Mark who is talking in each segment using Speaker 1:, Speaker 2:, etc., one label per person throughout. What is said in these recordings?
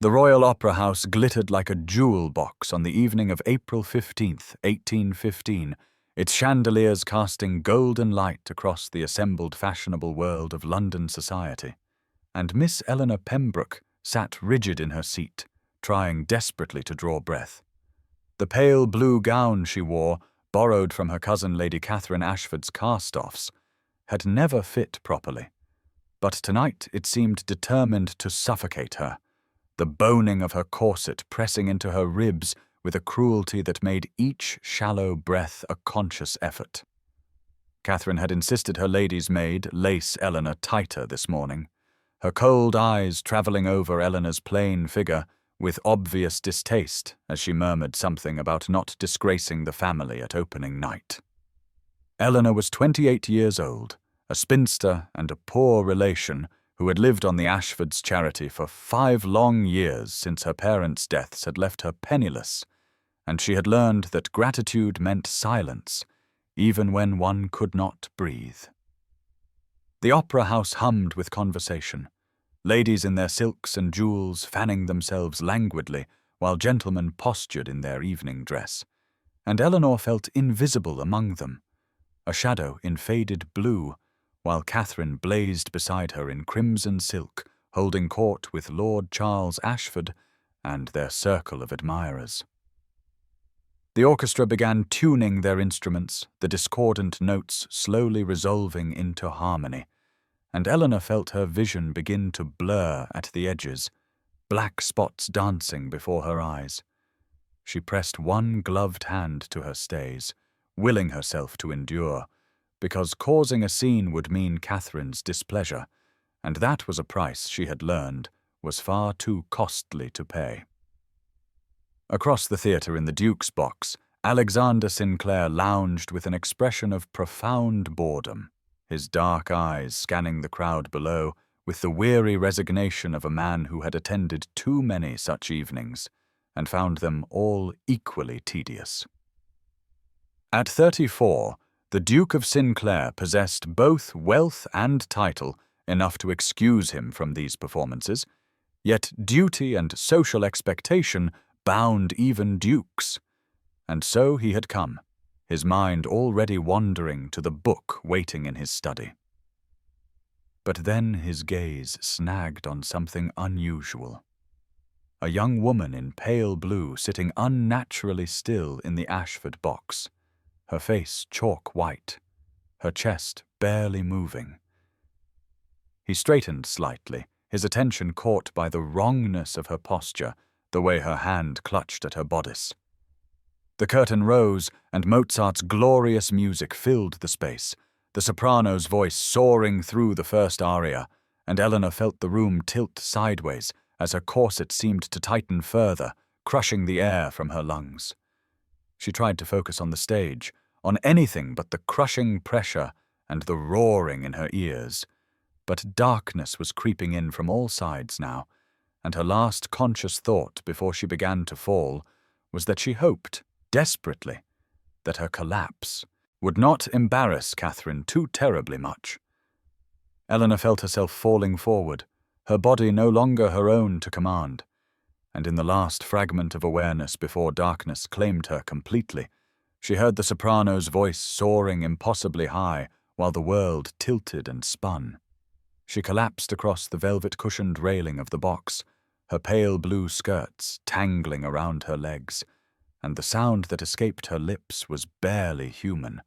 Speaker 1: The Royal Opera House glittered like a jewel box on the evening of April 15th, 1815, its chandeliers casting golden light across the assembled fashionable world of London society. And Miss Eleanor Pembroke sat rigid in her seat, trying desperately to draw breath. The pale blue gown she wore, borrowed from her cousin Lady Catherine Ashford's cast-offs, had never fit properly, but tonight it seemed determined to suffocate her, the boning of her corset pressing into her ribs with a cruelty that made each shallow breath a conscious effort. Catherine had insisted her lady's maid lace Eleanor tighter this morning, her cold eyes travelling over Eleanor's plain figure with obvious distaste as she murmured something about not disgracing the family at opening night. Eleanor was 28 years old, a spinster and a poor relation who had lived on the Ashfords' charity for 5 long years since her parents' deaths had left her penniless, and she had learned that gratitude meant silence, even when one could not breathe. The opera house hummed with conversation, ladies in their silks and jewels fanning themselves languidly while gentlemen postured in their evening dress, and Eleanor felt invisible among them, a shadow in faded blue, while Catherine blazed beside her in crimson silk, holding court with Lord Charles Ashford and their circle of admirers. The orchestra began tuning their instruments, the discordant notes slowly resolving into harmony, and Eleanor felt her vision begin to blur at the edges, black spots dancing before her eyes. She pressed one gloved hand to her stays, willing herself to endure, because causing a scene would mean Catherine's displeasure, and that was a price she had learned was far too costly to pay. Across the theatre in the Duke's box, Alexander Sinclair lounged with an expression of profound boredom, his dark eyes scanning the crowd below with the weary resignation of a man who had attended too many such evenings and found them all equally tedious. At 34, the Duke of Sinclair possessed both wealth and title enough to excuse him from these performances, yet duty and social expectation bound even dukes. And so he had come, his mind already wandering to the book waiting in his study. But then his gaze snagged on something unusual. A young woman in pale blue sitting unnaturally still in the Ashford box, her face chalk white, her chest barely moving. He straightened slightly, his attention caught by the wrongness of her posture, the way her hand clutched at her bodice. The curtain rose, and Mozart's glorious music filled the space, the soprano's voice soaring through the first aria, and Eleanor felt the room tilt sideways as her corset seemed to tighten further, crushing the air from her lungs. She tried to focus on the stage, on anything but the crushing pressure and the roaring in her ears, but darkness was creeping in from all sides now, and her last conscious thought before she began to fall was that she hoped, desperately, that her collapse would not embarrass Catherine too terribly much. Eleanor felt herself falling forward, her body no longer her own to command, and in the last fragment of awareness before darkness claimed her completely, she heard the soprano's voice soaring impossibly high while the world tilted and spun. She collapsed across the velvet-cushioned railing of the box, her pale blue skirts tangling around her legs, and the sound that escaped her lips was barely human,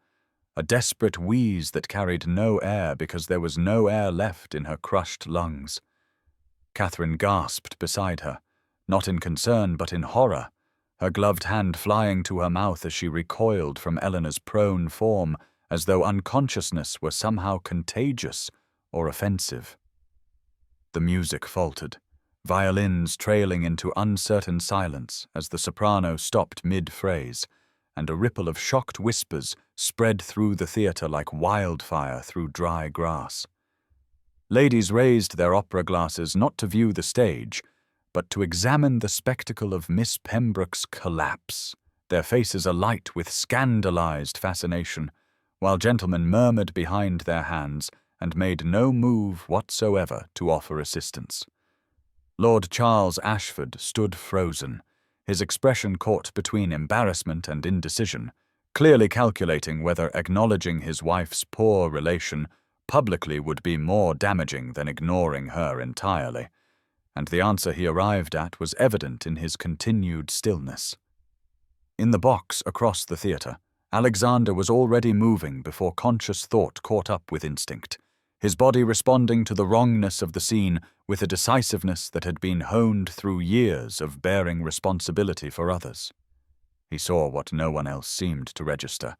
Speaker 1: a desperate wheeze that carried no air because there was no air left in her crushed lungs. Catherine gasped beside her, not in concern but in horror, her gloved hand flying to her mouth as she recoiled from Eleanor's prone form as though unconsciousness were somehow contagious or offensive. The music faltered, violins trailing into uncertain silence as the soprano stopped mid-phrase, and a ripple of shocked whispers spread through the theatre like wildfire through dry grass. Ladies raised their opera glasses not to view the stage, but to examine the spectacle of Miss Pembroke's collapse, their faces alight with scandalized fascination, while gentlemen murmured behind their hands and made no move whatsoever to offer assistance. Lord Charles Ashford stood frozen, his expression caught between embarrassment and indecision, clearly calculating whether acknowledging his wife's poor relation publicly would be more damaging than ignoring her entirely, and the answer he arrived at was evident in his continued stillness. In the box across the theatre, Alexander was already moving before conscious thought caught up with instinct, his body responding to the wrongness of the scene with a decisiveness that had been honed through years of bearing responsibility for others. He saw what no one else seemed to register,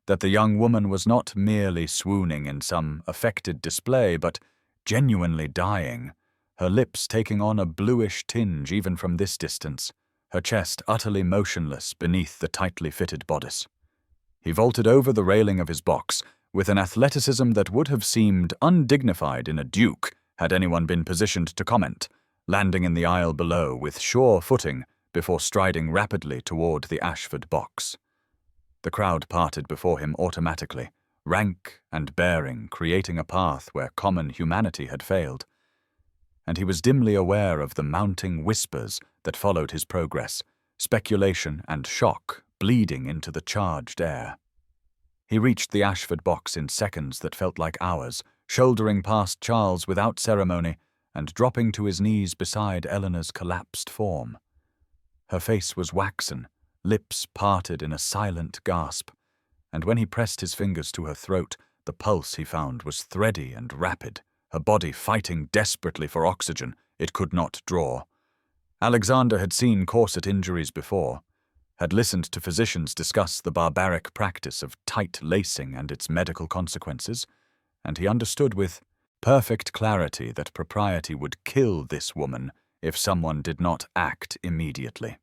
Speaker 1: that the young woman was not merely swooning in some affected display, but genuinely dying, her lips taking on a bluish tinge even from this distance, her chest utterly motionless beneath the tightly fitted bodice. He vaulted over the railing of his box with an athleticism that would have seemed undignified in a duke had anyone been positioned to comment, landing in the aisle below with sure footing before striding rapidly toward the Ashford box. The crowd parted before him automatically, rank and bearing creating a path where common humanity had failed, and he was dimly aware of the mounting whispers that followed his progress, speculation and shock bleeding into the charged air. He reached the Ashford box in seconds that felt like hours, shouldering past Charles without ceremony and dropping to his knees beside Eleanor's collapsed form. Her face was waxen, lips parted in a silent gasp, and when he pressed his fingers to her throat, the pulse he found was thready and rapid, her body fighting desperately for oxygen it could not draw. Alexander had seen corset injuries before, had listened to physicians discuss the barbaric practice of tight lacing and its medical consequences, and he understood with perfect clarity that propriety would kill this woman if someone did not act immediately.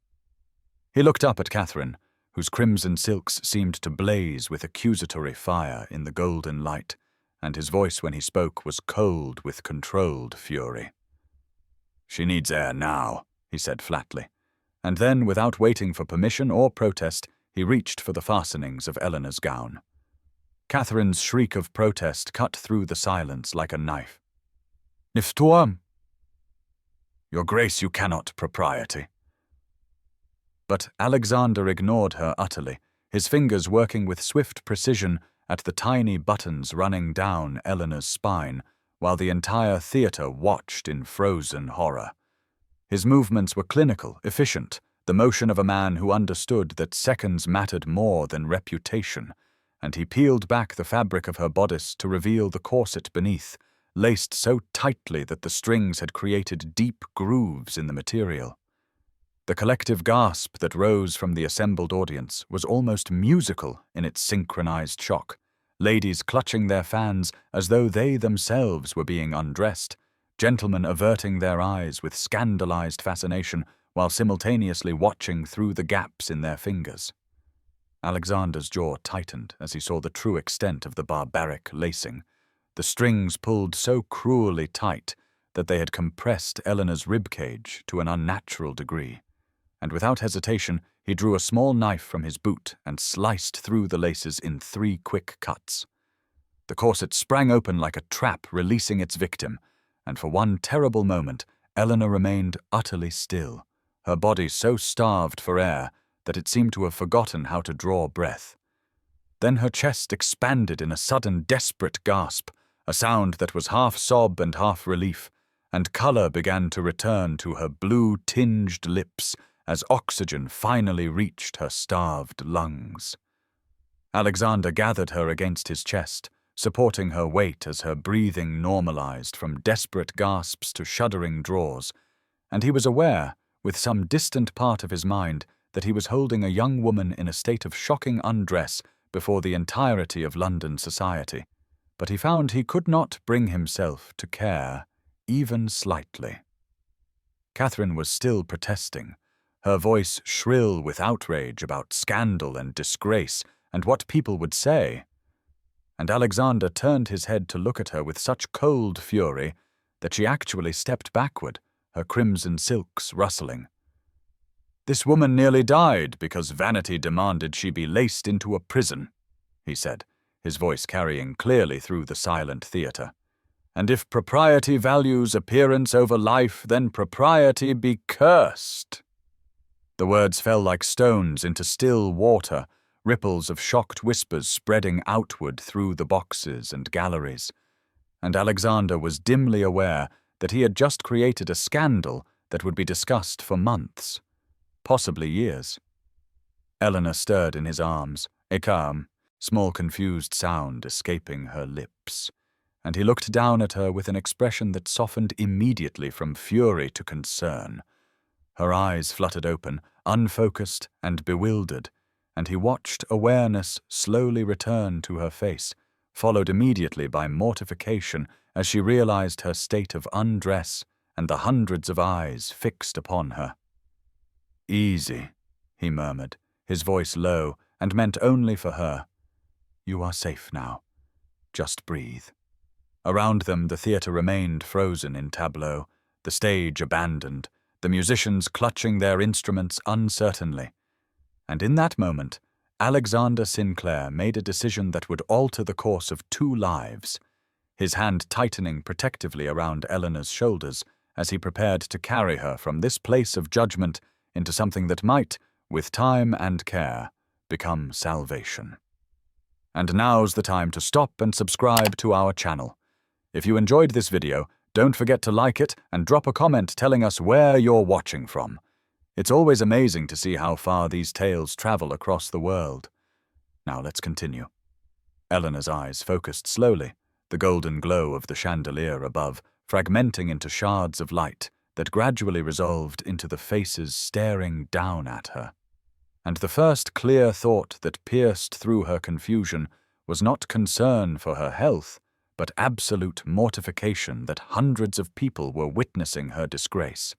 Speaker 1: He looked up at Catherine, whose crimson silks seemed to blaze with accusatory fire in the golden light, and his voice when he spoke was cold with controlled fury. "She needs air now," he said flatly, and then, without waiting for permission or protest, he reached for the fastenings of Eleanor's gown. Catherine's shriek of protest cut through the silence like a knife. "Niftuam!" "Your Grace, you cannot, propriety." But Alexander ignored her utterly, his fingers working with swift precision at the tiny buttons running down Eleanor's spine, while the entire theatre watched in frozen horror. His movements were clinical, efficient, the motion of a man who understood that seconds mattered more than reputation, and he peeled back the fabric of her bodice to reveal the corset beneath, laced so tightly that the strings had created deep grooves in the material. The collective gasp that rose from the assembled audience was almost musical in its synchronized shock, ladies clutching their fans as though they themselves were being undressed, gentlemen averting their eyes with scandalized fascination while simultaneously watching through the gaps in their fingers. Alexander's jaw tightened as he saw the true extent of the barbaric lacing, the strings pulled so cruelly tight that they had compressed Eleanor's ribcage to an unnatural degree, and without hesitation he drew a small knife from his boot and sliced through the laces in 3 quick cuts. The corset sprang open like a trap releasing its victim, and for one terrible moment Eleanor remained utterly still, her body so starved for air that it seemed to have forgotten how to draw breath. Then her chest expanded in a sudden desperate gasp, a sound that was half sob and half relief, and color began to return to her blue-tinged lips as oxygen finally reached her starved lungs. Alexander gathered her against his chest, supporting her weight as her breathing normalized from desperate gasps to shuddering draws, and he was aware, with some distant part of his mind, that he was holding a young woman in a state of shocking undress before the entirety of London society, but he found he could not bring himself to care, even slightly. Catherine was still protesting, her voice shrill with outrage about scandal and disgrace and what people would say, and Alexander turned his head to look at her with such cold fury that she actually stepped backward, her crimson silks rustling. "This woman nearly died because vanity demanded she be laced into a prison," he said, his voice carrying clearly through the silent theatre. And if propriety values appearance over life, then propriety be cursed." The words fell like stones into still water, ripples of shocked whispers spreading outward through the boxes and galleries. And Alexander was dimly aware that he had just created a scandal that would be discussed for months, possibly years. Eleanor stirred in his arms, a calm, small confused sound escaping her lips, and he looked down at her with an expression that softened immediately from fury to concern. Her eyes fluttered open, unfocused and bewildered, and he watched awareness slowly return to her face, followed immediately by mortification as she realized her state of undress and the hundreds of eyes fixed upon her. "Easy," he murmured, his voice low and meant only for her. "You are safe now. Just breathe." Around them the theatre remained frozen in tableau, the stage abandoned, the musicians clutching their instruments uncertainly. And in that moment, Alexander Sinclair made a decision that would alter the course of 2 lives, his hand tightening protectively around Eleanor's shoulders as he prepared to carry her from this place of judgment into something that might, with time and care, become salvation. And now's the time to stop and subscribe to our channel. If you enjoyed this video, don't forget to like it and drop a comment telling us where you're watching from. It's always amazing to see how far these tales travel across the world. Now let's continue. Eleanor's eyes focused slowly, the golden glow of the chandelier above fragmenting into shards of light that gradually resolved into the faces staring down at her. And the first clear thought that pierced through her confusion was not concern for her health, but absolute mortification that hundreds of people were witnessing her disgrace.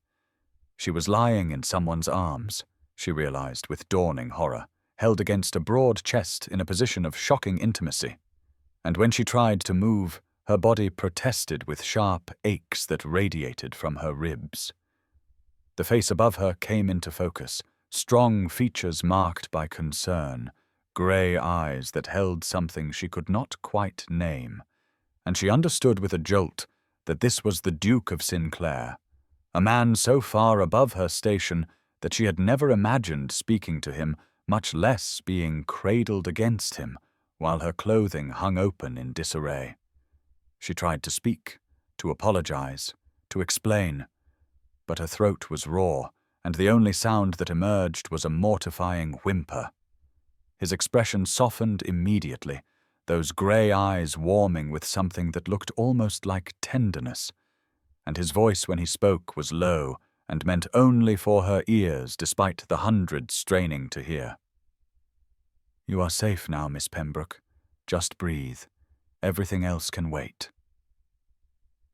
Speaker 1: She was lying in someone's arms, she realized with dawning horror, held against a broad chest in a position of shocking intimacy. And when she tried to move, her body protested with sharp aches that radiated from her ribs. The face above her came into focus, strong features marked by concern, grey eyes that held something she could not quite name, and she understood with a jolt that this was the Duke of Sinclair, a man so far above her station that she had never imagined speaking to him, much less being cradled against him, while her clothing hung open in disarray. She tried to speak, to apologize, to explain, but her throat was raw, and the only sound that emerged was a mortifying whimper. His expression softened immediately, those grey eyes warming with something that looked almost like tenderness, and his voice when he spoke was low and meant only for her ears despite the hundreds straining to hear. "You are safe now, Miss Pembroke. Just breathe. Everything else can wait."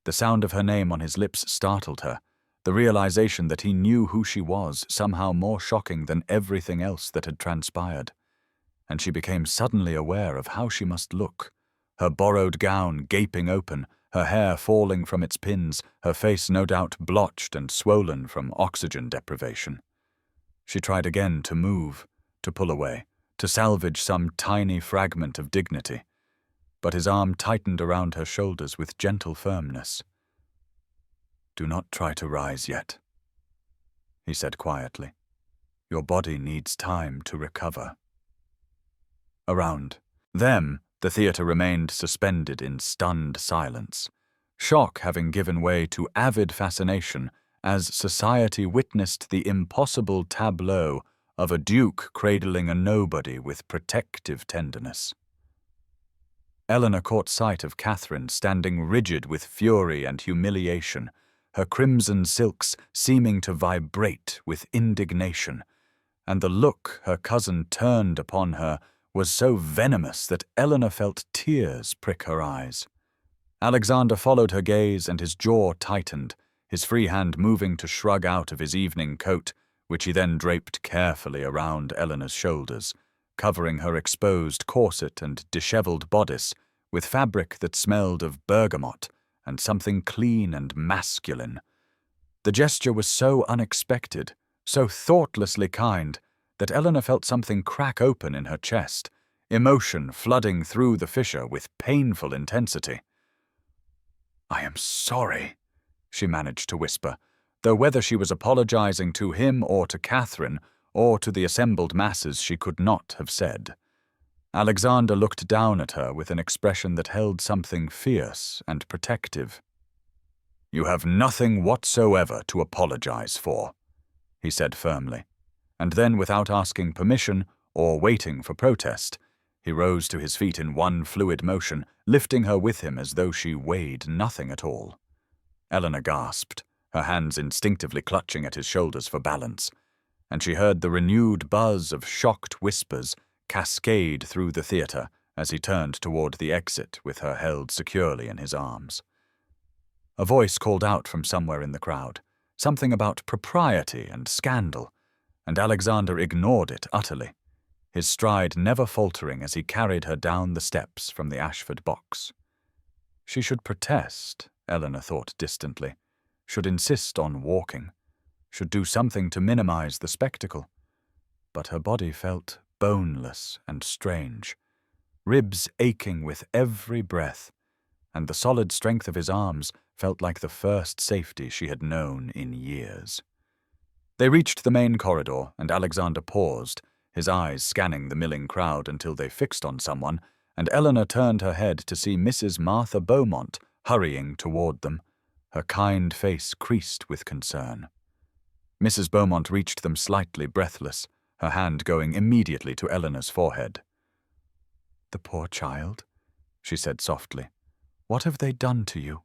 Speaker 1: The sound of her name on his lips startled her, the realization that he knew who she was somehow more shocking than everything else that had transpired. And she became suddenly aware of how she must look, her borrowed gown gaping open, her hair falling from its pins, her face no doubt blotched and swollen from oxygen deprivation. She tried again to move, to pull away, to salvage some tiny fragment of dignity, but his arm tightened around her shoulders with gentle firmness. "Do not try to rise yet," he said quietly. "Your body needs time to recover." Around them, the theatre remained suspended in stunned silence, shock having given way to avid fascination as society witnessed the impossible tableau of a duke cradling a nobody with protective tenderness. Eleanor caught sight of Catherine standing rigid with fury and humiliation, her crimson silks seeming to vibrate with indignation, and the look her cousin turned upon her was so venomous that Eleanor felt tears prick her eyes. Alexander followed her gaze and his jaw tightened, his free hand moving to shrug out of his evening coat, which he then draped carefully around Eleanor's shoulders, covering her exposed corset and disheveled bodice with fabric that smelled of bergamot and something clean and masculine. The gesture was so unexpected, so thoughtlessly kind, that Eleanor felt something crack open in her chest, emotion flooding through the fissure with painful intensity. "I am sorry," she managed to whisper, though whether she was apologizing to him or to Catherine or to the assembled masses she could not have said. Alexander looked down at her with an expression that held something fierce and protective. "You have nothing whatsoever to apologize for," he said firmly, and then, without asking permission or waiting for protest, he rose to his feet in one fluid motion, lifting her with him as though she weighed nothing at all. Eleanor gasped, her hands instinctively clutching at his shoulders for balance, and she heard the renewed buzz of shocked whispers cascade through the theatre as he turned toward the exit with her held securely in his arms. A voice called out from somewhere in the crowd, something about propriety and scandal, and Alexander ignored it utterly, his stride never faltering as he carried her down the steps from the Ashford box. She should protest, Eleanor thought distantly, should insist on walking, should do something to minimize the spectacle. But her body felt boneless and strange, ribs aching with every breath, and the solid strength of his arms felt like the first safety she had known in years. They reached the main corridor, and Alexander paused, his eyes scanning the milling crowd until they fixed on someone, and Eleanor turned her head to see Mrs. Martha Beaumont hurrying toward them, her kind face creased with concern. Mrs. Beaumont reached them slightly breathless, her hand going immediately to Eleanor's forehead. "The poor child," she said softly. "What have they done to you?"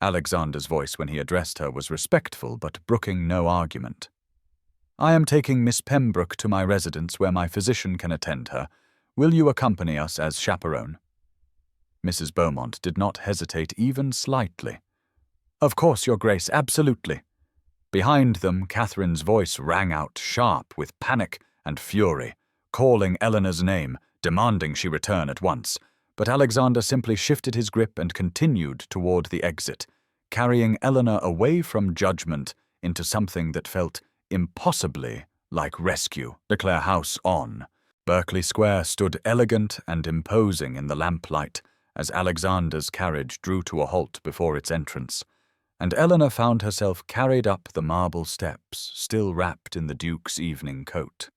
Speaker 1: Alexander's voice when he addressed her was respectful but brooking no argument. "I am taking Miss Pembroke to my residence where my physician can attend her. Will you accompany us as chaperone?" Mrs. Beaumont did not hesitate even slightly. "Of course, Your Grace, absolutely." Behind them, Catherine's voice rang out sharp with panic and fury, calling Eleanor's name, demanding she return at once. But Alexander simply shifted his grip and continued toward the exit, carrying Eleanor away from judgment into something that felt impossibly like rescue. Sinclair House on. Berkeley Square stood elegant and imposing in the lamplight as Alexander's carriage drew to a halt before its entrance, and Eleanor found herself carried up the marble steps, still wrapped in the Duke's evening coat,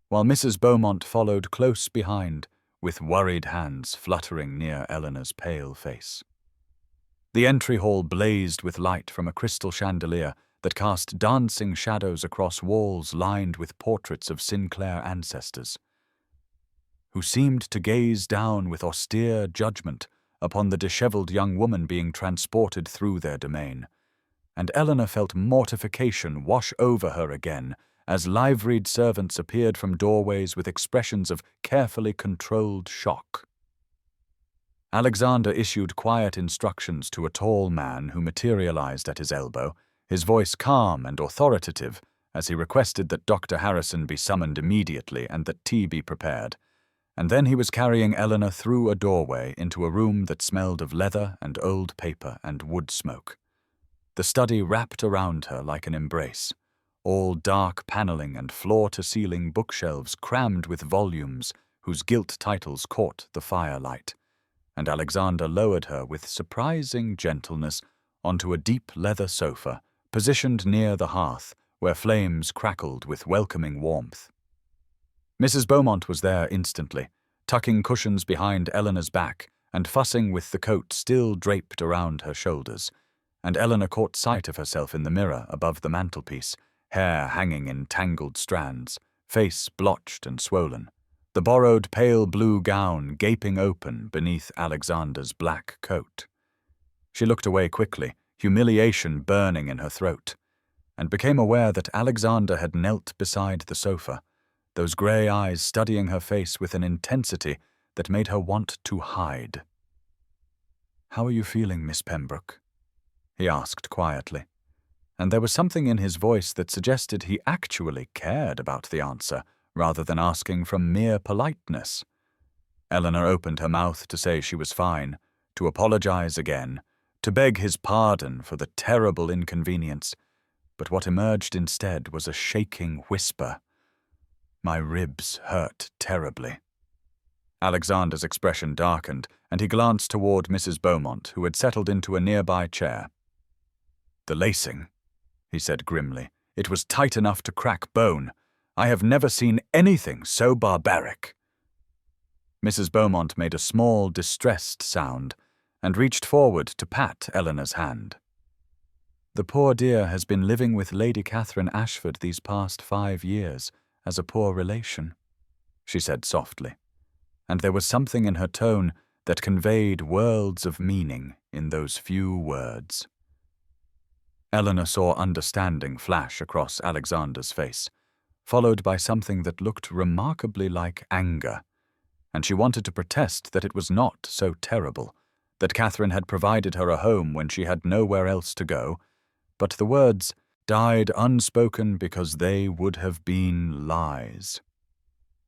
Speaker 1: while Mrs. Beaumont followed close behind, with worried hands fluttering near Eleanor's pale face. The entry hall blazed with light from a crystal chandelier that cast dancing shadows across walls lined with portraits of Sinclair ancestors, who seemed to gaze down with austere judgment upon the disheveled young woman being transported through their domain, and Eleanor felt mortification wash over her again as liveried servants appeared from doorways with expressions of carefully controlled shock. Alexander issued quiet instructions to a tall man who materialized at his elbow, his voice calm and authoritative as he requested that Dr. Harrison be summoned immediately and that tea be prepared, and then he was carrying Eleanor through a doorway into a room that smelled of leather and old paper and wood smoke. The study wrapped around her like an embrace, all dark paneling and floor-to-ceiling bookshelves crammed with volumes whose gilt titles caught the firelight, and Alexander lowered her with surprising gentleness onto a deep leather sofa positioned near the hearth where flames crackled with welcoming warmth. Mrs. Beaumont was there instantly, tucking cushions behind Eleanor's back and fussing with the coat still draped around her shoulders, and Eleanor caught sight of herself in the mirror above the mantelpiece, hair hanging in tangled strands, face blotched and swollen, the borrowed pale blue gown gaping open beneath Alexander's black coat. She looked away quickly, humiliation burning in her throat, and became aware that Alexander had knelt beside the sofa, those grey eyes studying her face with an intensity that made her want to hide. "How are you feeling, Miss Pembroke?" he asked quietly, and there was something in his voice that suggested he actually cared about the answer rather than asking from mere politeness. Eleanor opened her mouth to say she was fine, to apologize again, to beg his pardon for the terrible inconvenience, but what emerged instead was a shaking whisper. "My ribs hurt terribly." Alexander's expression darkened, and he glanced toward Mrs. Beaumont, who had settled into a nearby chair. "The lacing," he said grimly. "It was tight enough to crack bone. I have never seen anything so barbaric." Mrs. Beaumont made a small, distressed sound and reached forward to pat Eleanor's hand. "The poor dear has been living with Lady Catherine Ashford these past 5 years as a poor relation," she said softly, and there was something in her tone that conveyed worlds of meaning in those few words. Eleanor saw understanding flash across Alexander's face, followed by something that looked remarkably like anger, and she wanted to protest that it was not so terrible, that Catherine had provided her a home when she had nowhere else to go, but the words died unspoken because they would have been lies.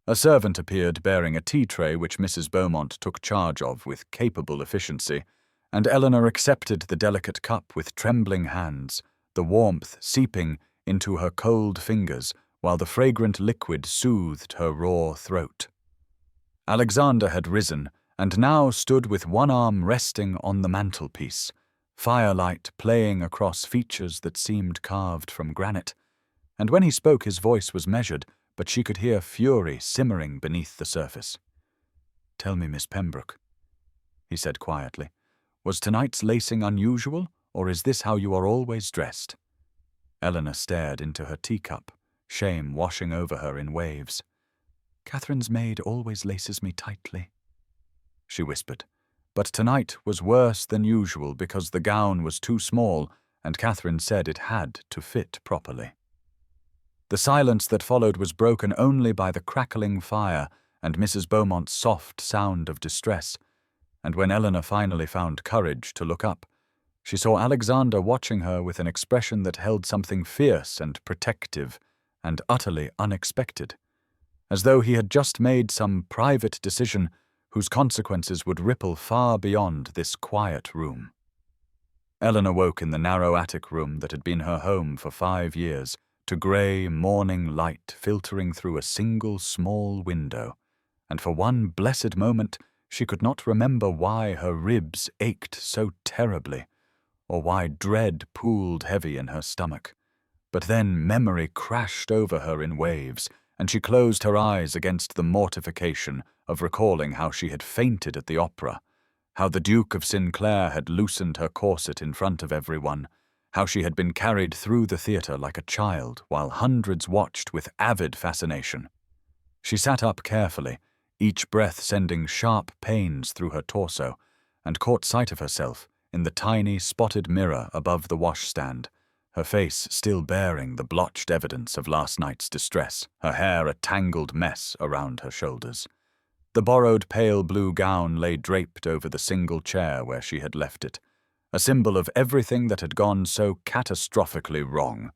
Speaker 1: A servant appeared bearing a tea tray which Mrs. Beaumont took charge of with capable efficiency, and Eleanor accepted the delicate cup with trembling hands, the warmth seeping into her cold fingers while the fragrant liquid soothed her raw throat. Alexander had risen and now stood with one arm resting on the mantelpiece, firelight playing across features that seemed carved from granite, and when he spoke his voice was measured, but she could hear fury simmering beneath the surface. "Tell me, Miss Pembroke," he said quietly, "was tonight's lacing unusual, or is this how you are always dressed?" Eleanor stared into her teacup, shame washing over her in waves. "Catherine's maid always laces me tightly," she whispered, but tonight was worse than usual because the gown was too small and Catherine said it had to fit properly. The silence that followed was broken only by the crackling fire and Mrs. Beaumont's soft sound of distress, and when Eleanor finally found courage to look up, she saw Alexander watching her with an expression that held something fierce and protective and utterly unexpected, as though he had just made some private decision whose consequences would ripple far beyond this quiet room. Eleanor woke in the narrow attic room that had been her home for 5 years, to grey morning light filtering through a single small window, and for one blessed moment she could not remember why her ribs ached so terribly, or why dread pooled heavy in her stomach. But then memory crashed over her in waves, and she closed her eyes against the mortification of recalling how she had fainted at the opera, how the Duke of Sinclair had loosened her corset in front of everyone, how she had been carried through the theatre like a child while hundreds watched with avid fascination. She sat up carefully, each breath sending sharp pains through her torso, and caught sight of herself in the tiny spotted mirror above the washstand, her face still bearing the blotched evidence of last night's distress, her hair a tangled mess around her shoulders. The borrowed pale blue gown lay draped over the single chair where she had left it, a symbol of everything that had gone so catastrophically wrong,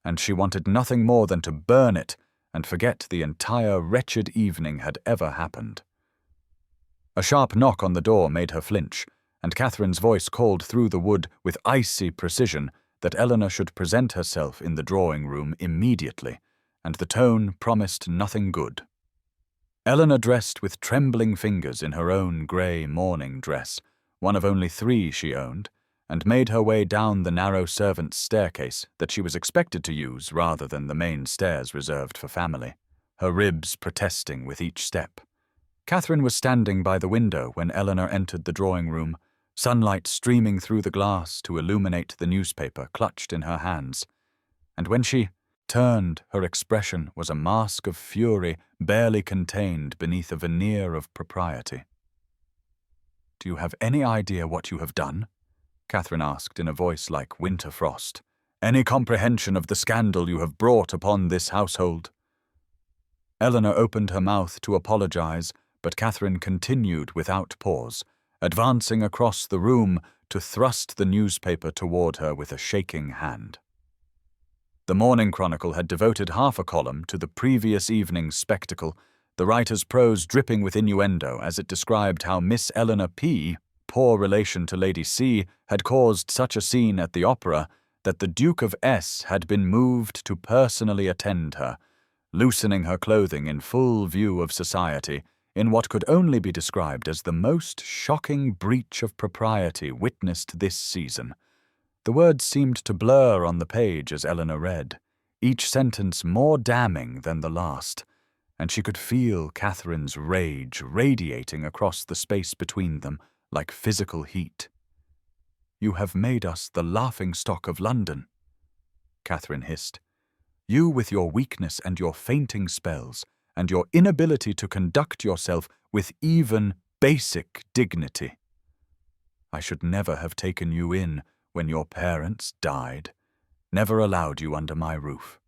Speaker 1: and she wanted nothing more than to burn it and forget the entire wretched evening had ever happened. A sharp knock on the door made her flinch, and Catherine's voice called through the wood with icy precision that Eleanor should present herself in the drawing-room immediately, and the tone promised nothing good. Eleanor dressed with trembling fingers in her own grey morning dress, one of only 3 she owned, and made her way down the narrow servants' staircase that she was expected to use rather than the main stairs reserved for family, her ribs protesting with each step. Catherine was standing by the window when Eleanor entered the drawing-room, sunlight streaming through the glass to illuminate the newspaper clutched in her hands, and when she turned, her expression was a mask of fury barely contained beneath a veneer of propriety. "Do you have any idea what you have done?" Catherine asked in a voice like winter frost. "Any comprehension of the scandal you have brought upon this household?" Eleanor opened her mouth to apologize, but Catherine continued without pause, advancing across the room to thrust the newspaper toward her with a shaking hand. The Morning Chronicle had devoted half a column to the previous evening's spectacle, the writer's prose dripping with innuendo as it described how Miss Eleanor P., poor relation to Lady C., had caused such a scene at the opera that the Duke of S. had been moved to personally attend her, loosening her clothing in full view of society, in what could only be described as the most shocking breach of propriety witnessed this season. The words seemed to blur on the page as Eleanor read, each sentence more damning than the last, and she could feel Catherine's rage radiating across the space between them like physical heat. "You have made us the laughing-stock of London," Catherine hissed. "You with your weakness and your fainting spells, and your inability to conduct yourself with even basic dignity. I should never have taken you in when your parents died, never allowed you under my roof."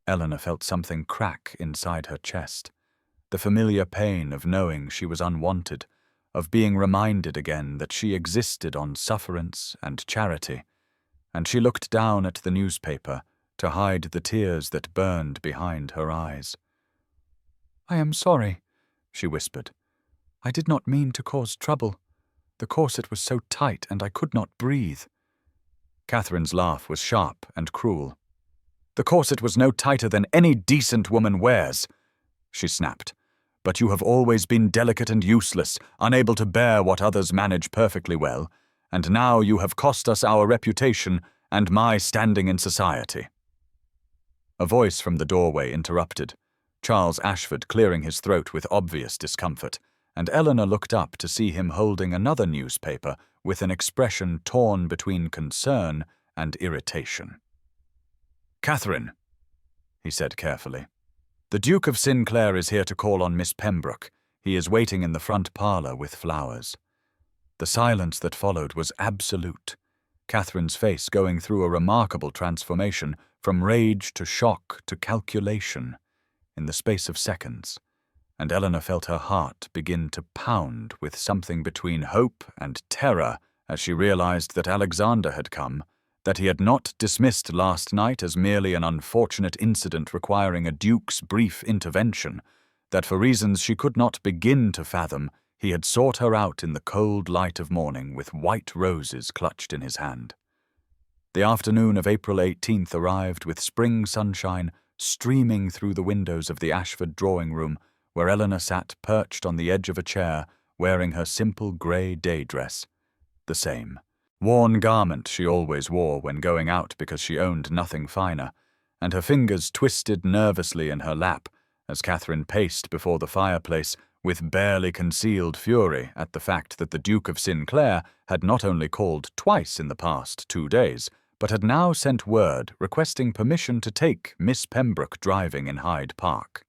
Speaker 1: Eleanor felt something crack inside her chest, the familiar pain of knowing she was unwanted, of being reminded again that she existed on sufferance and charity, and she looked down at the newspaper to hide the tears that burned behind her eyes. "I am sorry," she whispered. "I did not mean to cause trouble. The corset was so tight and I could not breathe." Catherine's laugh was sharp and cruel. "The corset was no tighter than any decent woman wears," she snapped. "But you have always been delicate and useless, unable to bear what others manage perfectly well, and now you have cost us our reputation and my standing in society." A voice from the doorway interrupted, Charles Ashford clearing his throat with obvious discomfort, and Eleanor looked up to see him holding another newspaper with an expression torn between concern and irritation. "Catherine," he said carefully, "the Duke of Sinclair is here to call on Miss Pembroke. He is waiting in the front parlour with flowers." The silence that followed was absolute, Catherine's face going through a remarkable transformation from rage to shock to calculation in the space of seconds, and Eleanor felt her heart begin to pound with something between hope and terror as she realized that Alexander had come, that he had not dismissed last night as merely an unfortunate incident requiring a duke's brief intervention, that for reasons she could not begin to fathom, he had sought her out in the cold light of morning with white roses clutched in his hand. The afternoon of April 18th arrived with spring sunshine streaming through the windows of the Ashford drawing-room, where Eleanor sat perched on the edge of a chair, wearing her simple grey day dress, the same worn garment she always wore when going out because she owned nothing finer, and her fingers twisted nervously in her lap as Catherine paced before the fireplace with barely concealed fury at the fact that the Duke of Sinclair had not only called twice in the past 2 days, but had now sent word requesting permission to take Miss Pembroke driving in Hyde Park.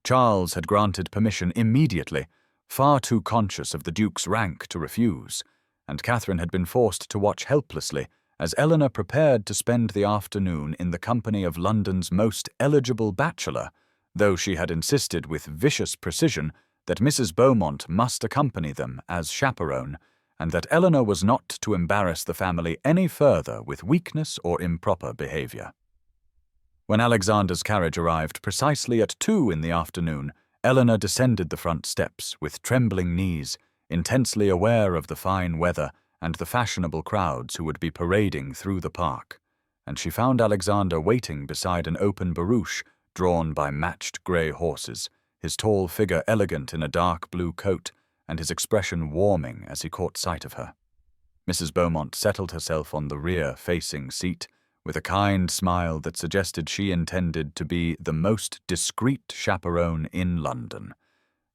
Speaker 1: Charles had granted permission immediately, far too conscious of the Duke's rank to refuse, and Catherine had been forced to watch helplessly as Eleanor prepared to spend the afternoon in the company of London's most eligible bachelor, though she had insisted with vicious precision that Mrs. Beaumont must accompany them as chaperone, and that Eleanor was not to embarrass the family any further with weakness or improper behaviour. When Alexander's carriage arrived precisely at 2 in the afternoon, Eleanor descended the front steps with trembling knees, intensely aware of the fine weather and the fashionable crowds who would be parading through the park, and she found Alexander waiting beside an open barouche drawn by matched grey horses, his tall figure elegant in a dark blue coat, and his expression warming as he caught sight of her. Mrs. Beaumont settled herself on the rear-facing seat, with a kind smile that suggested she intended to be the most discreet chaperone in London,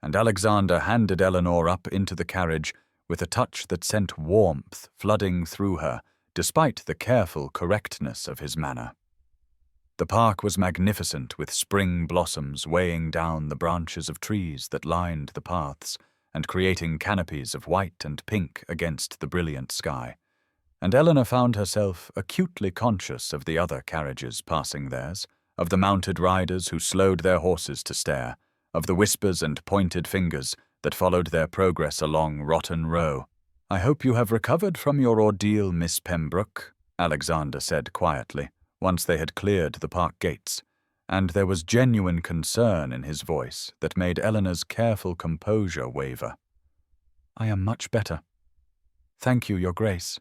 Speaker 1: and Alexander handed Eleanor up into the carriage with a touch that sent warmth flooding through her, despite the careful correctness of his manner. The park was magnificent, with spring blossoms weighing down the branches of trees that lined the paths and creating canopies of white and pink against the brilliant sky, and Eleanor found herself acutely conscious of the other carriages passing theirs, of the mounted riders who slowed their horses to stare, of the whispers and pointed fingers that followed their progress along Rotten Row. "I hope you have recovered from your ordeal, Miss Pembroke," Alexander said quietly, once they had cleared the park gates, and there was genuine concern in his voice that made Eleanor's careful composure waver. "I am much better. Thank you, Your Grace,"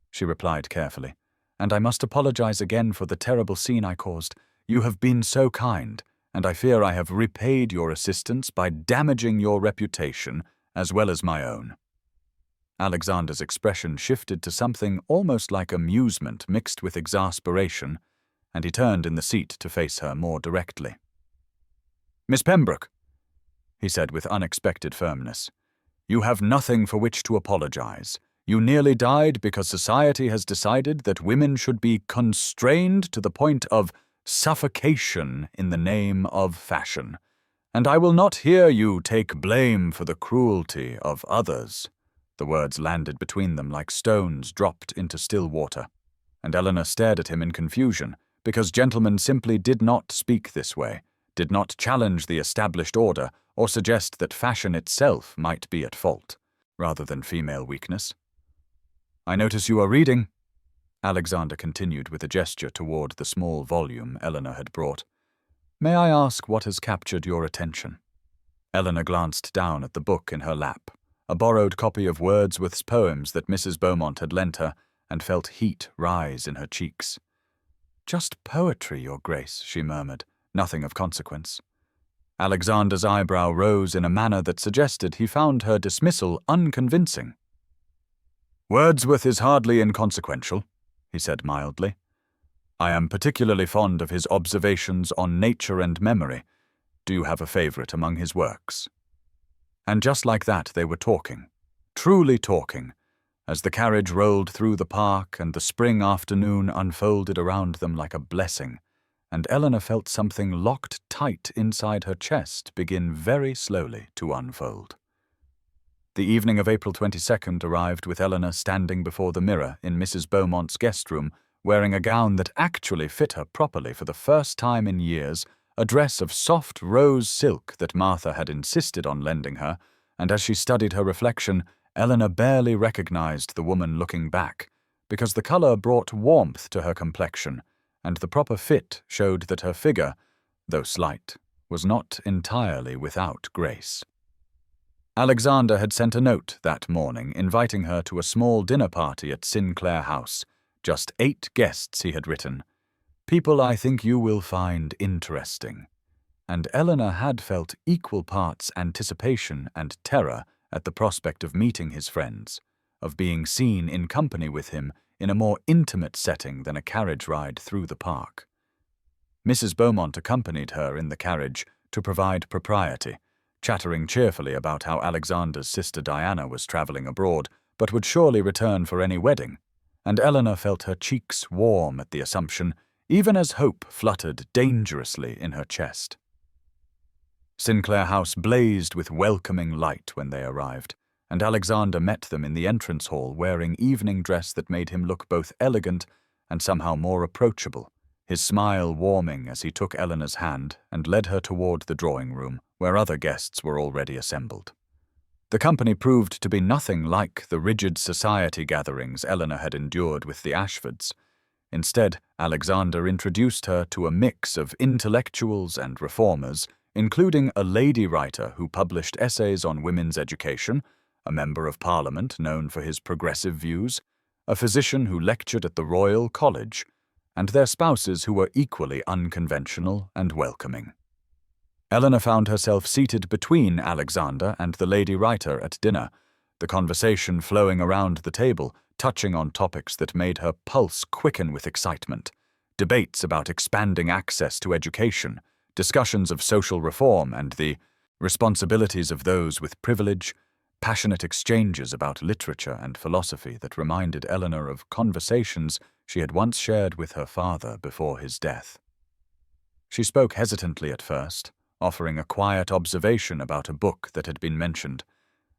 Speaker 1: she replied carefully, "and I must apologize again for the terrible scene I caused. You have been so kind, and I fear I have repaid your assistance by damaging your reputation as well as my own." Alexander's expression shifted to something almost like amusement mixed with exasperation, and he turned in the seat to face her more directly. "Miss Pembroke," he said with unexpected firmness, "you have nothing for which to apologize. You nearly died because society has decided that women should be constrained to the point of suffocation in the name of fashion, and I will not hear you take blame for the cruelty of others." The words landed between them like stones dropped into still water, and Eleanor stared at him in confusion, because gentlemen simply did not speak this way, did not challenge the established order or suggest that fashion itself might be at fault, rather than female weakness. "I notice you are reading," Alexander continued with a gesture toward the small volume Eleanor had brought. "May I ask what has captured your attention?" Eleanor glanced down at the book in her lap, a borrowed copy of Wordsworth's poems that Mrs. Beaumont had lent her, and felt heat rise in her cheeks. "Just poetry, Your Grace," she murmured, "nothing of consequence." Alexander's eyebrow rose in a manner that suggested he found her dismissal unconvincing. "Wordsworth is hardly inconsequential," he said mildly. "I am particularly fond of his observations on nature and memory. Do you have a favorite among his works?" And just like that they were talking, truly talking, as the carriage rolled through the park and the spring afternoon unfolded around them like a blessing, and Eleanor felt something locked tight inside her chest begin very slowly to unfold. The evening of April 22nd arrived with Eleanor standing before the mirror in Mrs. Beaumont's guest room, wearing a gown that actually fit her properly for the first time in years, a dress of soft rose silk that Martha had insisted on lending her, and as she studied her reflection, Eleanor barely recognized the woman looking back, because the color brought warmth to her complexion, and the proper fit showed that her figure, though slight, was not entirely without grace. Alexander had sent a note that morning inviting her to a small dinner party at Sinclair House. Just 8 guests, he had written. "People I think you will find interesting." And Eleanor had felt equal parts anticipation and terror at the prospect of meeting his friends, of being seen in company with him in a more intimate setting than a carriage ride through the park. Mrs. Beaumont accompanied her in the carriage to provide propriety, chattering cheerfully about how Alexander's sister Diana was travelling abroad, but would surely return for any wedding, and Eleanor felt her cheeks warm at the assumption, even as hope fluttered dangerously in her chest. Sinclair House blazed with welcoming light when they arrived, and Alexander met them in the entrance hall wearing evening dress that made him look both elegant and somehow more approachable, his smile warming as he took Eleanor's hand and led her toward the drawing room, where other guests were already assembled. The company proved to be nothing like the rigid society gatherings Eleanor had endured with the Ashfords. Instead, Alexander introduced her to a mix of intellectuals and reformers, including a lady writer who published essays on women's education, a member of Parliament known for his progressive views, a physician who lectured at the Royal College, and their spouses who were equally unconventional and welcoming. Eleanor found herself seated between Alexander and the lady writer at dinner, the conversation flowing around the table, touching on topics that made her pulse quicken with excitement, debates about expanding access to education, discussions of social reform and the responsibilities of those with privilege, passionate exchanges about literature and philosophy that reminded Eleanor of conversations she had once shared with her father before his death. She spoke hesitantly at first, offering a quiet observation about a book that had been mentioned,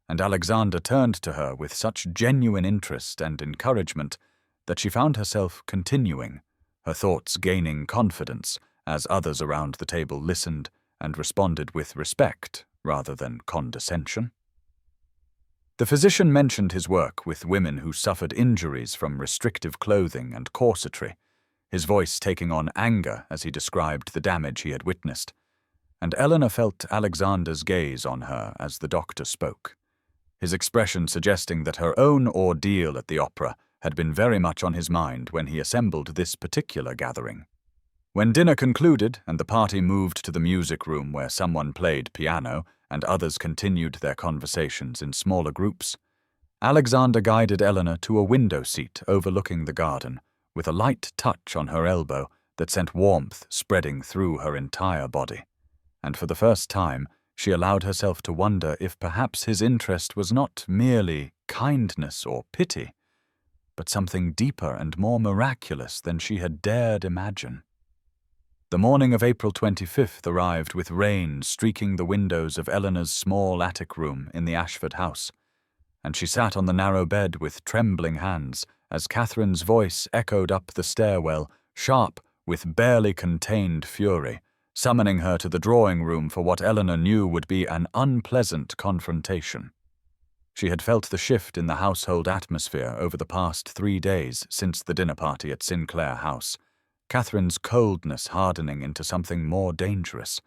Speaker 1: and Alexander turned to her with such genuine interest and encouragement that she found herself continuing, her thoughts gaining confidence as others around the table listened and responded with respect rather than condescension. The physician mentioned his work with women who suffered injuries from restrictive clothing and corsetry, his voice taking on anger as he described the damage he had witnessed, and Eleanor felt Alexander's gaze on her as the doctor spoke, his expression suggesting that her own ordeal at the opera had been very much on his mind when he assembled this particular gathering. When dinner concluded and the party moved to the music room where someone played piano and others continued their conversations in smaller groups, Alexander guided Eleanor to a window seat overlooking the garden, with a light touch on her elbow that sent warmth spreading through her entire body. And for the first time, she allowed herself to wonder if perhaps his interest was not merely kindness or pity, but something deeper and more miraculous than she had dared imagine. The morning of April 25th arrived with rain streaking the windows of Eleanor's small attic room in the Ashford house, and she sat on the narrow bed with trembling hands as Catherine's voice echoed up the stairwell, sharp with barely contained fury, summoning her to the drawing room for what Eleanor knew would be an unpleasant confrontation. She had felt the shift in the household atmosphere over the past 3 days since the dinner party at Sinclair House, Catherine's coldness hardening into something more dangerous,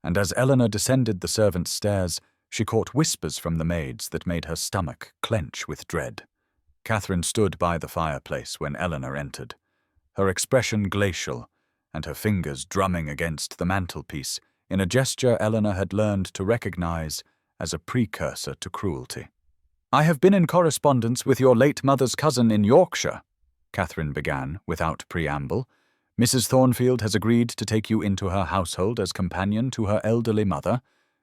Speaker 1: and as Eleanor descended the servants' stairs, she caught whispers from the maids that made her stomach clench with dread. Catherine stood by the fireplace when Eleanor entered, her expression glacial, and her fingers drumming against the mantelpiece in a gesture Eleanor had learned to recognize as a precursor to cruelty. "I have been in correspondence with your late mother's cousin in Yorkshire," Catherine began without preamble. "Mrs. Thornfield has agreed to take you into her household as companion to her elderly mother.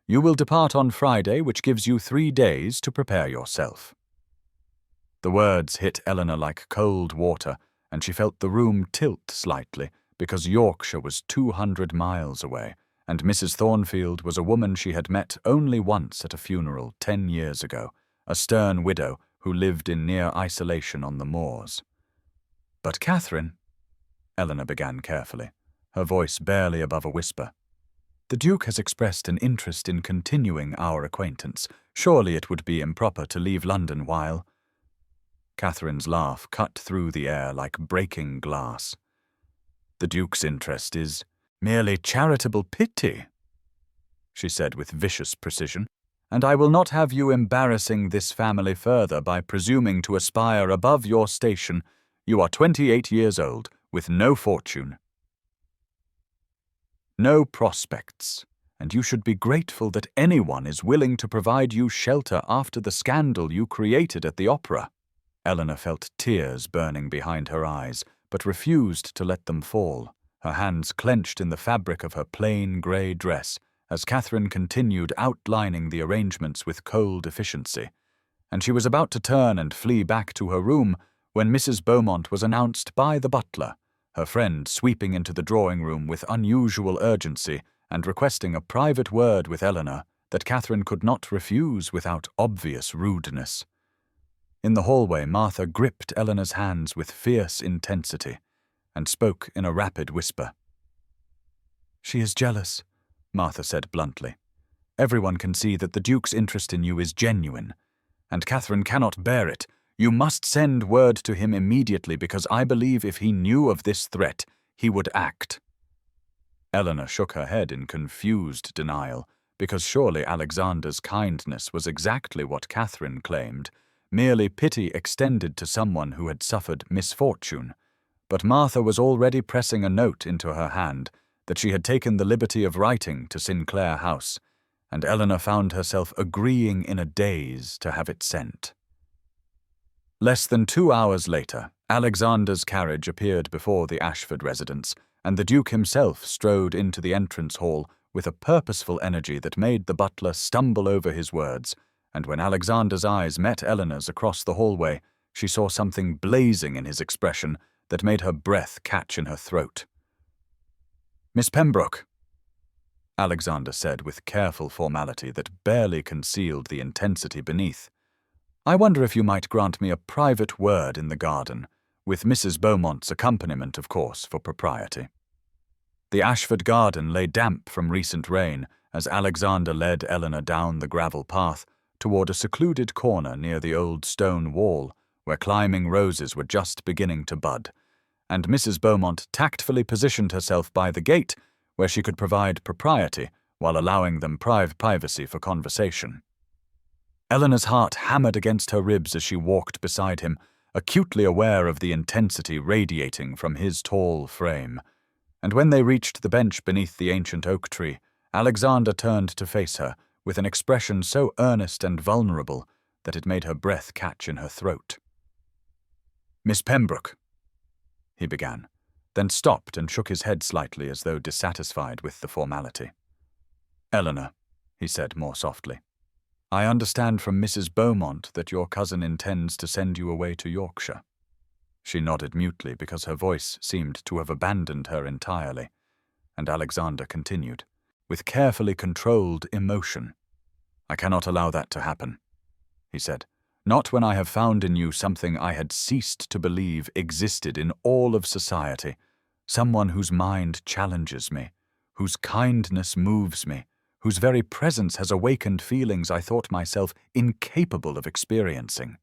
Speaker 1: You will depart on Friday, which gives you 3 days to prepare yourself." The words hit Eleanor like cold water, and she felt the room tilt slightly because Yorkshire was 200 miles away, and Mrs. Thornfield was a woman she had met only once at a funeral 10 years ago, a stern widow who lived in near isolation on the moors. "But Catherine," Eleanor began carefully, her voice barely above a whisper, "the Duke has expressed an interest in continuing our acquaintance. Surely it would be improper to leave London while—" Catherine's laugh cut through the air like breaking glass. "The Duke's interest is merely charitable pity," she said with vicious precision, "and I will not have you embarrassing this family further by presuming to aspire above your station. You are 28 years old, with no fortune, no prospects, and you should be grateful that anyone is willing to provide you shelter after the scandal you created at the opera." Eleanor felt tears burning behind her eyes, but refused to let them fall, her hands clenched in the fabric of her plain grey dress, as Catherine continued outlining the arrangements with cold efficiency, and she was about to turn and flee back to her room when Mrs. Beaumont was announced by the butler, her friend sweeping into the drawing-room with unusual urgency and requesting a private word with Eleanor that Catherine could not refuse without obvious rudeness. In the hallway, Martha gripped Eleanor's hands with fierce intensity and spoke in a rapid whisper. "She is jealous," Martha said bluntly. "Everyone can see that the Duke's interest in you is genuine, and Catherine cannot bear it. You must send word to him immediately, because I believe if he knew of this threat, he would act." Eleanor shook her head in confused denial, because surely Alexander's kindness was exactly what Catherine claimed, merely pity extended to someone who had suffered misfortune. But Martha was already pressing a note into her hand that she had taken the liberty of writing to Sinclair House, and Eleanor found herself agreeing in a daze to have it sent. Less than 2 hours later, Alexander's carriage appeared before the Ashford residence, and the Duke himself strode into the entrance hall with a purposeful energy that made the butler stumble over his words, and when Alexander's eyes met Eleanor's across the hallway, she saw something blazing in his expression that made her breath catch in her throat. "Miss Pembroke," Alexander said with careful formality that barely concealed the intensity beneath, "I wonder if you might grant me a private word in the garden, with Mrs. Beaumont's accompaniment, of course, for propriety." The Ashford garden lay damp from recent rain as Alexander led Eleanor down the gravel path toward a secluded corner near the old stone wall where climbing roses were just beginning to bud, and Mrs. Beaumont tactfully positioned herself by the gate where she could provide propriety while allowing them privacy for conversation. Eleanor's heart hammered against her ribs as she walked beside him, acutely aware of the intensity radiating from his tall frame, And when they reached the bench beneath the ancient oak tree, Alexander turned to face her, with an expression so earnest and vulnerable that it made her breath catch in her throat. "Miss Pembroke," he began, then stopped and shook his head slightly as though dissatisfied with the formality. "Eleanor," he said more softly, "I understand from Mrs. Beaumont that your cousin intends to send you away to Yorkshire." She nodded mutely because her voice seemed to have abandoned her entirely, and Alexander continued, with carefully controlled emotion. "I cannot allow that to happen," he said. "Not when I have found in you something I had ceased to believe existed in all of society, someone whose mind challenges me, whose kindness moves me, whose very presence has awakened feelings I thought myself incapable of experiencing."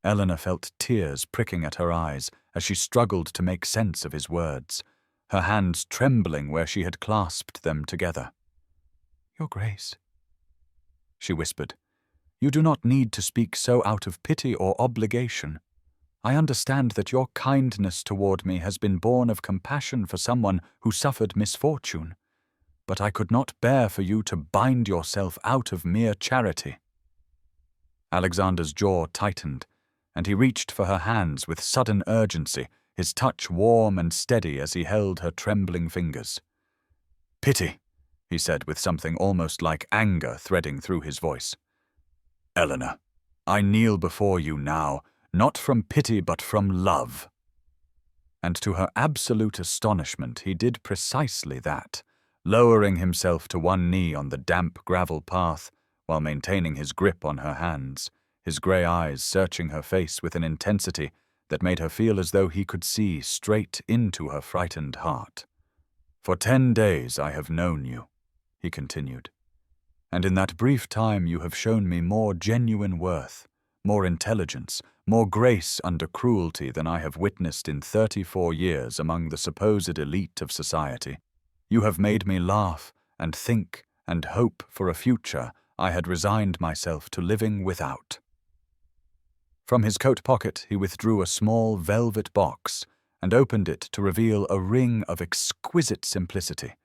Speaker 1: Eleanor felt tears pricking at her eyes as she struggled to make sense of his words, her hands trembling where she had clasped them together. "Your Grace," she whispered, "you do not need to speak so out of pity or obligation. I understand that your kindness toward me has been born of compassion for someone who suffered misfortune, but I could not bear for you to bind yourself out of mere charity." Alexander's jaw tightened, and he reached for her hands with sudden urgency, his touch warm and steady as he held her trembling fingers. "Pity," he said with something almost like anger threading through his voice. "Eleanor, I kneel before you now, not from pity but from love." And to her absolute astonishment, he did precisely that, lowering himself to one knee on the damp gravel path while maintaining his grip on her hands, his grey eyes searching her face with an intensity that made her feel as though he could see straight into her frightened heart. "For 10 days I have known you," he continued, "and in that brief time you have shown me more genuine worth, more intelligence, more grace under cruelty than I have witnessed in 34 years among the supposed elite of society. You have made me laugh and think and hope for a future I had resigned myself to living without." From his coat pocket he withdrew a small velvet box and opened it to reveal a ring of exquisite simplicity,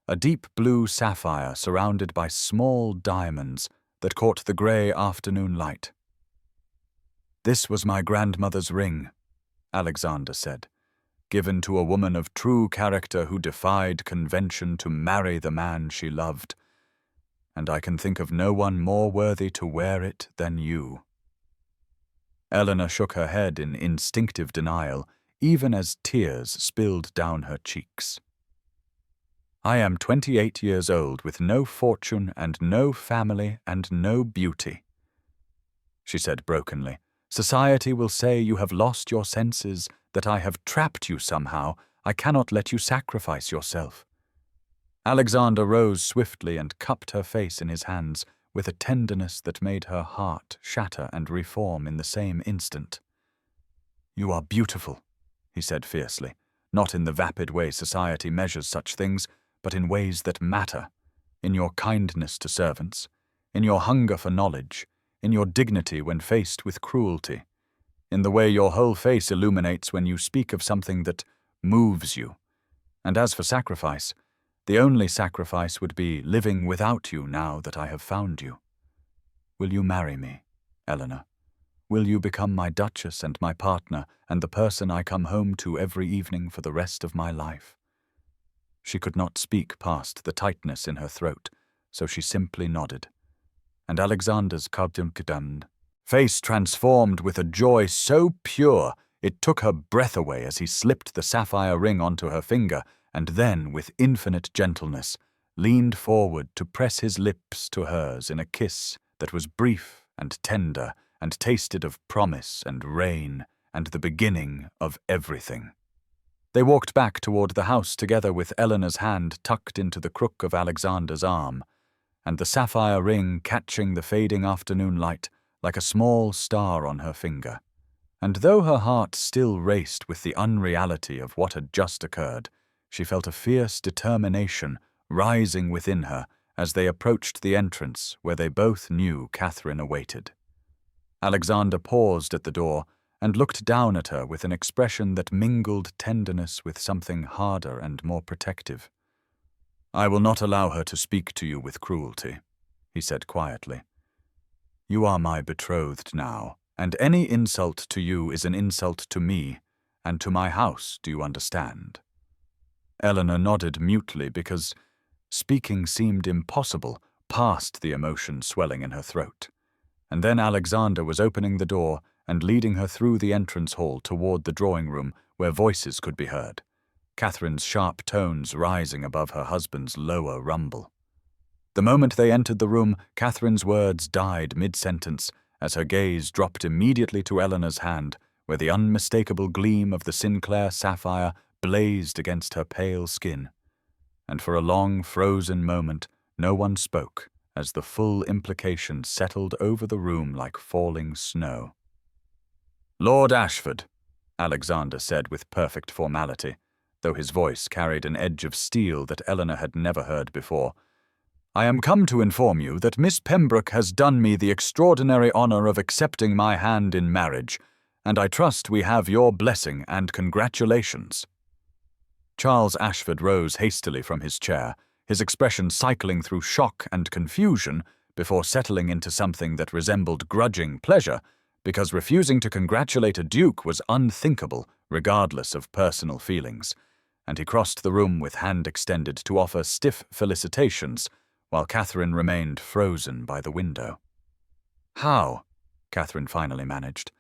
Speaker 1: a deep blue sapphire surrounded by small diamonds that caught the grey afternoon light. "This was my grandmother's ring," Alexander said, "given to a woman of true character who defied convention to marry the man she loved, and I can think of no one more worthy to wear it than you." Eleanor shook her head in instinctive denial, even as tears spilled down her cheeks. "I am 28 years old with no fortune and no family and no beauty," she said brokenly. "Society will say you have lost your senses, that I have trapped you somehow. I cannot let you sacrifice yourself." Alexander rose swiftly and cupped her face in his hands with a tenderness that made her heart shatter and reform in the same instant. "You are beautiful," he said fiercely, not in the vapid way society measures such things, but in ways that matter, in your kindness to servants, in your hunger for knowledge, in your dignity when faced with cruelty, in the way your whole face illuminates when you speak of something that moves you. And as for sacrifice, the only sacrifice would be living without you now that I have found you. Will you marry me, Eleanor? Will you become my Duchess and my partner and the person I come home to every evening for the rest of my life?" She could not speak past the tightness in her throat, so she simply nodded. And Alexander's face transformed with a joy so pure it took her breath away as he slipped the sapphire ring onto her finger and then, with infinite gentleness, leaned forward to press his lips to hers in a kiss that was brief and tender and tasted of promise and rain and the beginning of everything. They walked back toward the house together with Eleanor's hand tucked into the crook of Alexander's arm, and the sapphire ring catching the fading afternoon light like a small star on her finger. And though her heart still raced with the unreality of what had just occurred, she felt a fierce determination rising within her as they approached the entrance where they both knew Catherine awaited. Alexander paused at the door and looked down at her with an expression that mingled tenderness with something harder and more protective. "I will not allow her to speak to you with cruelty," he said quietly. "You are my betrothed now, and any insult to you is an insult to me and to my house, do you understand?" Eleanor nodded mutely because speaking seemed impossible, past the emotion swelling in her throat. And then Alexander was opening the door and leading her through the entrance hall toward the drawing room where voices could be heard, Catherine's sharp tones rising above her husband's lower rumble. The moment they entered the room, Catherine's words died mid-sentence as her gaze dropped immediately to Eleanor's hand, where the unmistakable gleam of the Sinclair sapphire blazed against her pale skin. And for a long, frozen moment, no one spoke as the full implication settled over the room like falling snow. "Lord Ashford," Alexander said with perfect formality, though his voice carried an edge of steel that Eleanor had never heard before, "I am come to inform you that Miss Pembroke has done me the extraordinary honor of accepting my hand in marriage, and I trust we have your blessing and congratulations." Charles Ashford rose hastily from his chair, his expression cycling through shock and confusion before settling into something that resembled grudging pleasure, because refusing to congratulate a duke was unthinkable, regardless of personal feelings, and he crossed the room with hand extended to offer stiff felicitations, while Catherine remained frozen by the window. "How?" Catherine finally managed,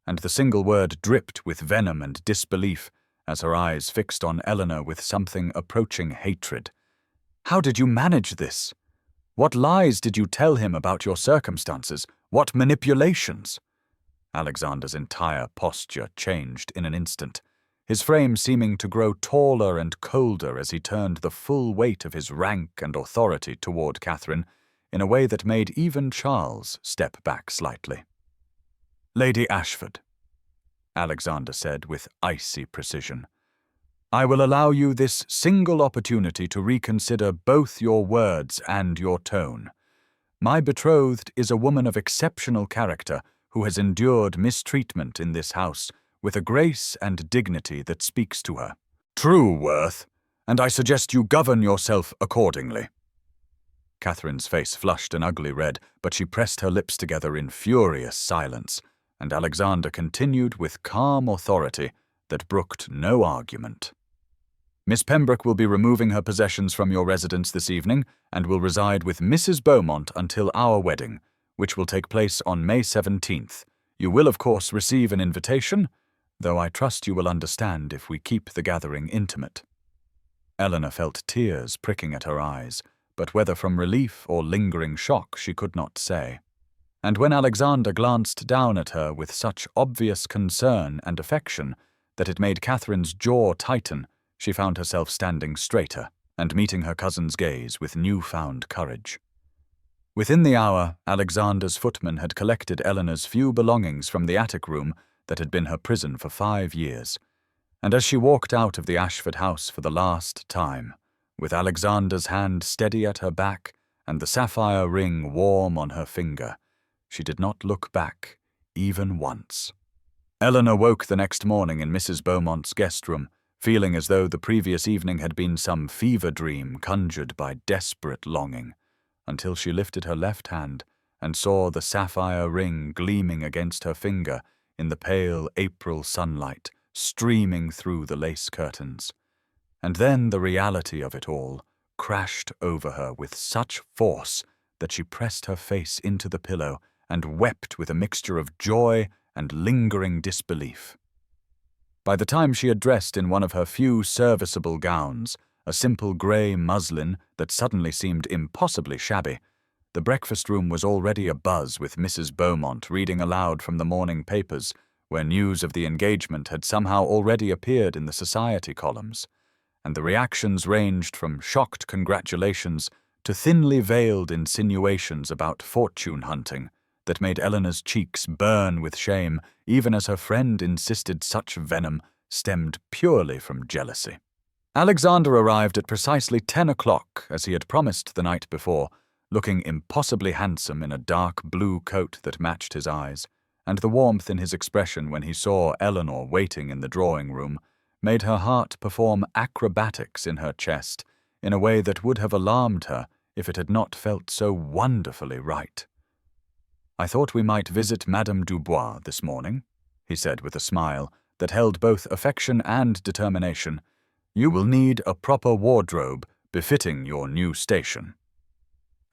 Speaker 1: and the single word dripped with venom and disbelief as her eyes fixed on Eleanor with something approaching hatred. "How did you manage this? What lies did you tell him about your circumstances? What manipulations?" Alexander's entire posture changed in an instant, his frame seeming to grow taller and colder as he turned the full weight of his rank and authority toward Catherine in a way that made even Charles step back slightly. "Lady Ashford," Alexander said with icy precision, "I will allow you this single opportunity to reconsider both your words and your tone. My betrothed is a woman of exceptional character who has endured mistreatment in this house with a grace and dignity that speaks to her. True, Worth, and I suggest you govern yourself accordingly." Catherine's face flushed an ugly red, but she pressed her lips together in furious silence, and Alexander continued with calm authority that brooked no argument. "Miss Pembroke will be removing her possessions from your residence this evening and will reside with Mrs. Beaumont until our wedding, which will take place on May 17th. You will, of course, receive an invitation, though I trust you will understand if we keep the gathering intimate." Eleanor felt tears pricking at her eyes, but whether from relief or lingering shock she could not say. And when Alexander glanced down at her with such obvious concern and affection that it made Catherine's jaw tighten, she found herself standing straighter and meeting her cousin's gaze with newfound courage. Within the hour, Alexander's footman had collected Eleanor's few belongings from the attic room that had been her prison for 5 years, and as she walked out of the Ashford house for the last time, with Alexander's hand steady at her back and the sapphire ring warm on her finger, she did not look back, even once. Eleanor woke the next morning in Mrs. Beaumont's guest room, feeling as though the previous evening had been some fever dream conjured by desperate longing, until she lifted her left hand and saw the sapphire ring gleaming against her finger in the pale April sunlight streaming through the lace curtains. And then the reality of it all crashed over her with such force that she pressed her face into the pillow and wept with a mixture of joy and lingering disbelief. By the time she had dressed in one of her few serviceable gowns, a simple grey muslin that suddenly seemed impossibly shabby, the breakfast room was already abuzz with Mrs. Beaumont reading aloud from the morning papers, where news of the engagement had somehow already appeared in the society columns, and the reactions ranged from shocked congratulations to thinly veiled insinuations about fortune hunting that made Eleanor's cheeks burn with shame, even as her friend insisted such venom stemmed purely from jealousy. Alexander arrived at precisely 10 o'clock, as he had promised the night before, looking impossibly handsome in a dark blue coat that matched his eyes, and the warmth in his expression when he saw Eleanor waiting in the drawing-room made her heart perform acrobatics in her chest in a way that would have alarmed her if it had not felt so wonderfully right. "I thought we might visit Madame Dubois this morning," he said with a smile that held both affection and determination. "You will need a proper wardrobe befitting your new station."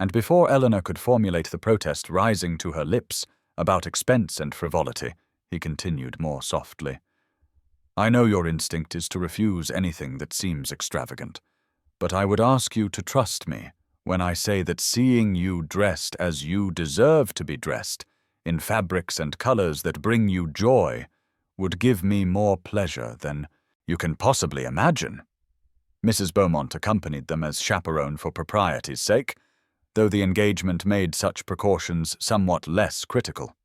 Speaker 1: And before Eleanor could formulate the protest rising to her lips about expense and frivolity, he continued more softly. "I know your instinct is to refuse anything that seems extravagant, but I would ask you to trust me when I say that seeing you dressed as you deserve to be dressed, in fabrics and colors that bring you joy, would give me more pleasure than you can possibly imagine." Mrs. Beaumont accompanied them as chaperone for propriety's sake, though the engagement made such precautions somewhat less critical.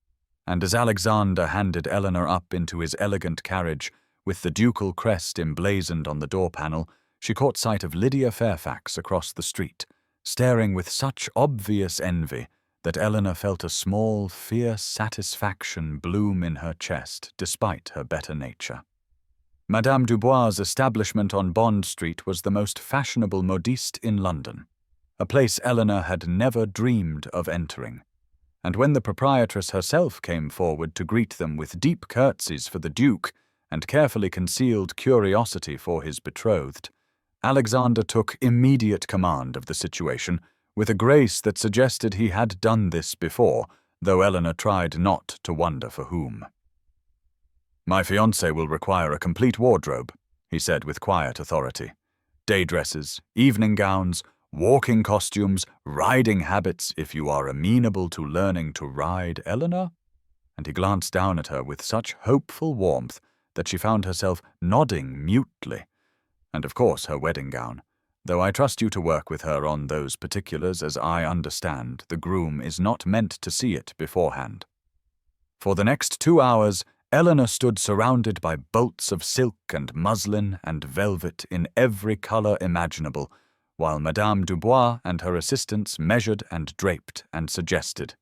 Speaker 1: And as Alexander handed Eleanor up into his elegant carriage, with the ducal crest emblazoned on the door panel, she caught sight of Lydia Fairfax across the street, staring with such obvious envy that Eleanor felt a small, fierce satisfaction bloom in her chest despite her better nature. Madame Dubois' establishment on Bond Street was the most fashionable modiste in London, a place Eleanor had never dreamed of entering. And when the proprietress herself came forward to greet them with deep curtsies for the Duke and carefully concealed curiosity for his betrothed, Alexander took immediate command of the situation with a grace that suggested he had done this before, though Eleanor tried not to wonder for whom. "My fiancé will require a complete wardrobe," he said with quiet authority. "Day dresses, evening gowns, walking costumes, riding habits, if you are amenable to learning to ride, Eleanor?" And he glanced down at her with such hopeful warmth that she found herself nodding mutely. "And of course her wedding gown, though I trust you to work with her on those particulars, as I understand the groom is not meant to see it beforehand." For the next 2 hours, Eleanor stood surrounded by bolts of silk and muslin and velvet in every color imaginable, while Madame Dubois and her assistants measured and draped and suggested.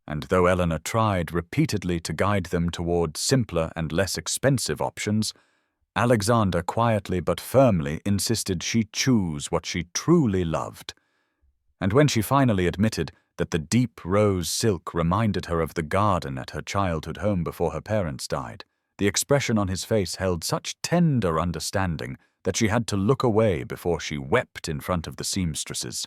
Speaker 1: And though Eleanor tried repeatedly to guide them toward simpler and less expensive options, Alexander quietly but firmly insisted she choose what she truly loved. And when she finally admitted that the deep rose silk reminded her of the garden at her childhood home before her parents died, the expression on his face held such tender understanding that she had to look away before she wept in front of the seamstresses.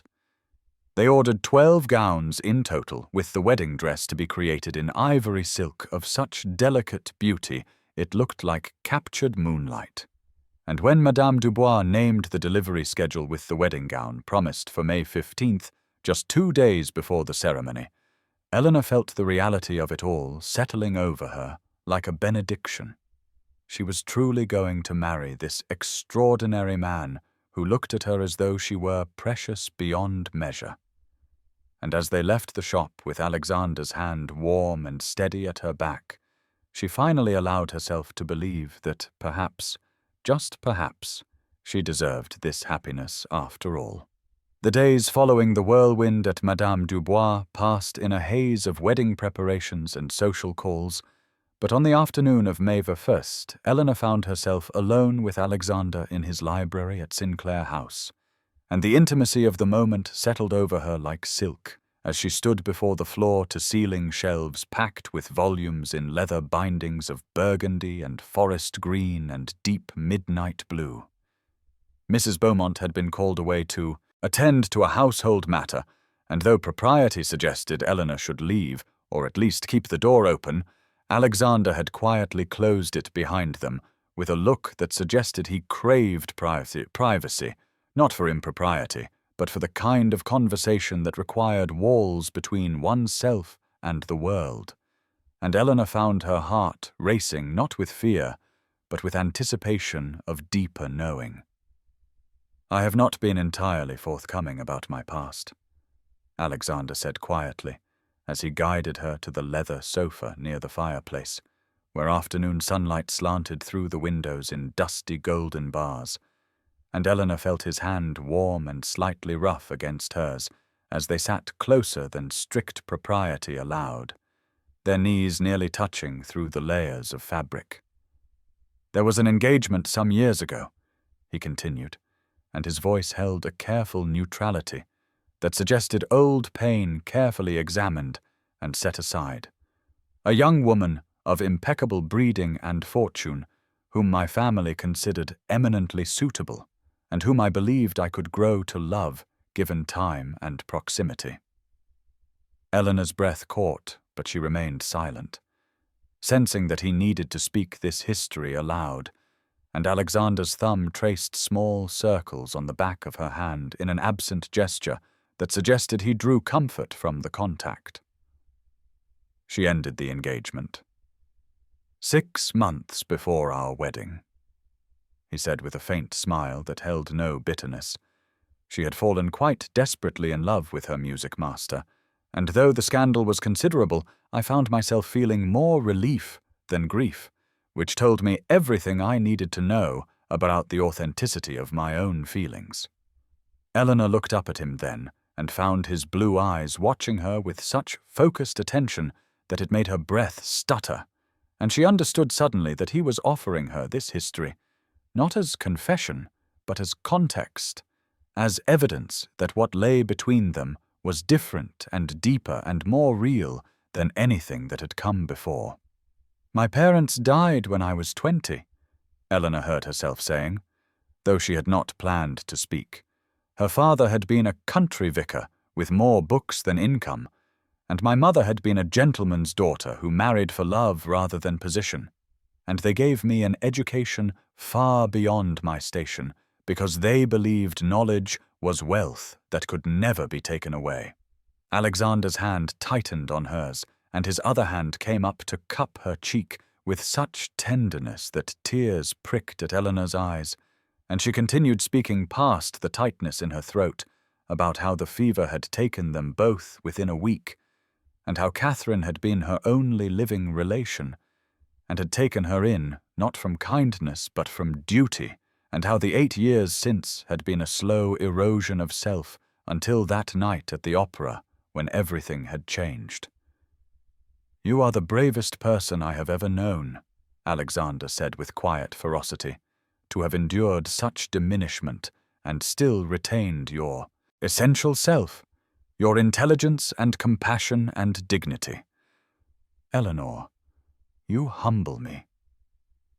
Speaker 1: They ordered 12 gowns in total, with the wedding dress to be created in ivory silk of such delicate beauty it looked like captured moonlight. And when Madame Dubois named the delivery schedule with the wedding gown promised for May 15th, just 2 days before the ceremony, Eleanor felt the reality of it all settling over her like a benediction. She was truly going to marry this extraordinary man who looked at her as though she were precious beyond measure. And as they left the shop with Alexander's hand warm and steady at her back, she finally allowed herself to believe that perhaps, just perhaps, she deserved this happiness after all. The days following the whirlwind at Madame Dubois passed in a haze of wedding preparations and social calls, but on the afternoon of May the 1st, Eleanor found herself alone with Alexander in his library at Sinclair House, and the intimacy of the moment settled over her like silk as she stood before the floor-to-ceiling shelves packed with volumes in leather bindings of burgundy and forest green and deep midnight blue. Mrs. Beaumont had been called away to attend to a household matter, and though propriety suggested Eleanor should leave, or at least keep the door open, Alexander had quietly closed it behind them, with a look that suggested he craved privacy, not for impropriety, but for the kind of conversation that required walls between oneself and the world. And Eleanor found her heart racing not with fear, but with anticipation of deeper knowing. "I have not been entirely forthcoming about my past," Alexander said quietly, as he guided her to the leather sofa near the fireplace, where afternoon sunlight slanted through the windows in dusty golden bars, and Eleanor felt his hand warm and slightly rough against hers as they sat closer than strict propriety allowed. their knees nearly touching through the layers of fabric. "There was an engagement some years ago," he continued, and his voice held a careful neutrality that suggested old pain carefully examined and set aside. "A young woman of impeccable breeding and fortune, whom my family considered eminently suitable, and whom I believed I could grow to love, given time and proximity." Eleanor's breath caught, but she remained silent, sensing that he needed to speak this history aloud, and Alexander's thumb traced small circles on the back of her hand in an absent gesture that suggested he drew comfort from the contact. She ended the engagement. 6 months before our wedding, he said with a faint smile that held no bitterness. She had fallen quite desperately in love with her music master, and though the scandal was considerable, I found myself feeling more relief than grief, which told me everything I needed to know about the authenticity of my own feelings. Eleanor looked up at him then, and found his blue eyes watching her with such focused attention that it made her breath stutter, and she understood suddenly that he was offering her this history, not as confession, but as context, as evidence that what lay between them was different and deeper and more real than anything that had come before. "My parents died when I was 20, Eleanor heard herself saying, though she had not planned to speak. Her father had been a country vicar with more books than income, and my mother had been a gentleman's daughter who married for love rather than position, and they gave me an education far beyond my station because they believed knowledge was wealth that could never be taken away." Alexander's hand tightened on hers, and his other hand came up to cup her cheek with such tenderness that tears pricked at Eleanor's eyes, and she continued speaking past the tightness in her throat about how the fever had taken them both within a week, and how Catherine had been her only living relation, and had taken her in, not from kindness but from duty, and how the 8 years since had been a slow erosion of self until that night at the opera when everything had changed. "You are the bravest person I have ever known," Alexander said with quiet ferocity, "to have endured such diminishment and still retained your essential self, your intelligence and compassion and dignity. Eleanor, you humble me."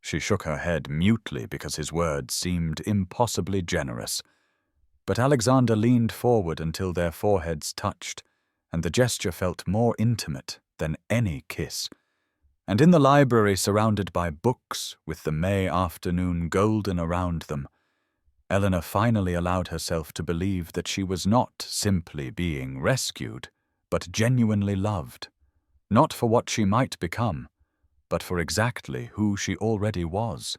Speaker 1: She shook her head mutely because his words seemed impossibly generous, but Alexander leaned forward until their foreheads touched, and the gesture felt more intimate than any kiss. And in the library, surrounded by books, with the May afternoon golden around them, Eleanor finally allowed herself to believe that she was not simply being rescued, but genuinely loved, not for what she might become, but for exactly who she already was.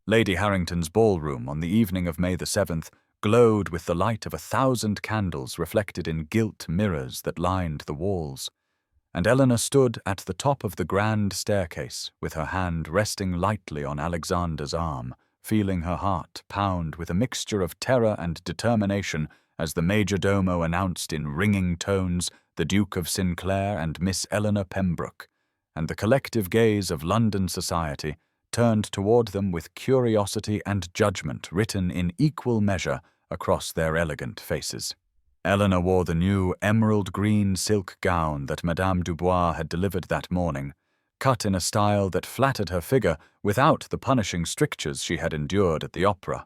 Speaker 1: Lady Harrington's ballroom on the evening of May the 7th glowed with the light of 1,000 candles reflected in gilt mirrors that lined the walls, and Eleanor stood at the top of the grand staircase with her hand resting lightly on Alexander's arm, feeling her heart pound with a mixture of terror and determination as the majordomo announced in ringing tones the Duke of Sinclair and Miss Eleanor Pembroke, and the collective gaze of London society turned toward them with curiosity and judgment written in equal measure across their elegant faces. Eleanor wore the new emerald-green silk gown that Madame Dubois had delivered that morning, cut in a style that flattered her figure without the punishing strictures she had endured at the opera,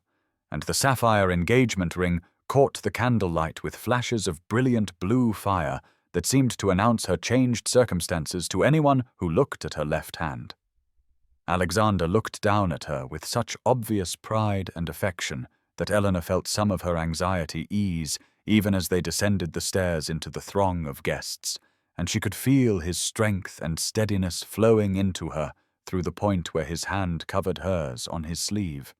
Speaker 1: and the sapphire engagement ring caught the candlelight with flashes of brilliant blue fire that seemed to announce her changed circumstances to anyone who looked at her left hand. Alexander looked down at her with such obvious pride and affection that Eleanor felt some of her anxiety ease even as they descended the stairs into the throng of guests, and she could feel his strength and steadiness flowing into her through the point where his hand covered hers on his sleeve,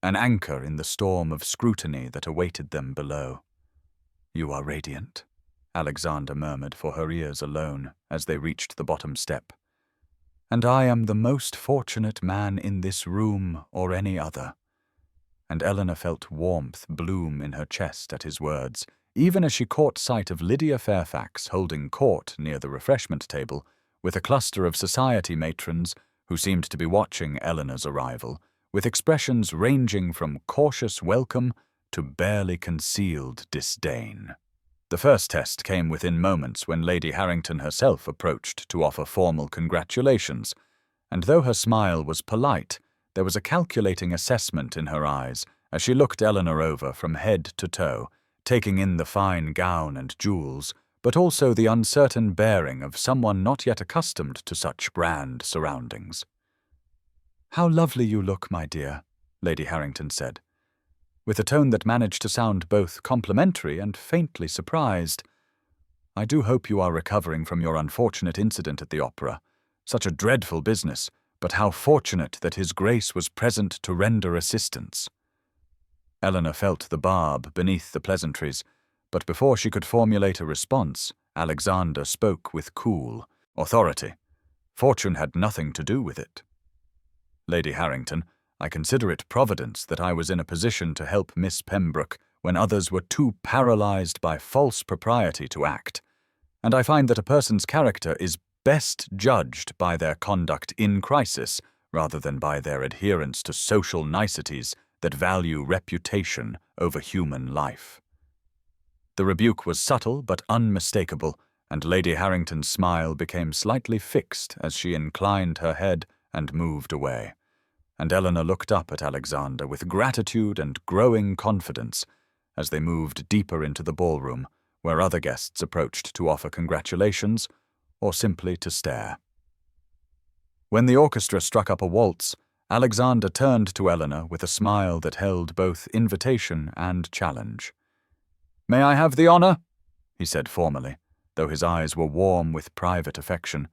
Speaker 1: an anchor in the storm of scrutiny that awaited them below. "You are radiant," Alexander murmured for her ears alone as they reached the bottom step. "And I am the most fortunate man in this room or any other." And Eleanor felt warmth bloom in her chest at his words, even as she caught sight of Lydia Fairfax holding court near the refreshment table with a cluster of society matrons who seemed to be watching Eleanor's arrival, with expressions ranging from cautious welcome to barely concealed disdain. The first test came within moments when Lady Harrington herself approached to offer formal congratulations, and though her smile was polite, there was a calculating assessment in her eyes as she looked Eleanor over from head to toe, taking in the fine gown and jewels, but also the uncertain bearing of someone not yet accustomed to such grand surroundings. "How lovely you look, my dear," Lady Harrington said, with a tone that managed to sound both complimentary and faintly surprised. "I do hope you are recovering from your unfortunate incident at the opera. Such a dreadful business, but how fortunate that His Grace was present to render assistance." Eleanor felt the barb beneath the pleasantries, but before she could formulate a response, Alexander spoke with cool authority. Fortune had nothing to do with it. "Lady Harrington, I consider it providence that I was in a position to help Miss Pembroke when others were too paralyzed by false propriety to act, and I find that a person's character is best judged by their conduct in crisis rather than by their adherence to social niceties that value reputation over human life." The rebuke was subtle but unmistakable, and Lady Harrington's smile became slightly fixed as she inclined her head and moved away. And Eleanor looked up at Alexander with gratitude and growing confidence as they moved deeper into the ballroom, where other guests approached to offer congratulations or simply to stare. When the orchestra struck up a waltz, Alexander turned to Eleanor with a smile that held both invitation and challenge. "May I have the honor?" he said formally, though his eyes were warm with private affection,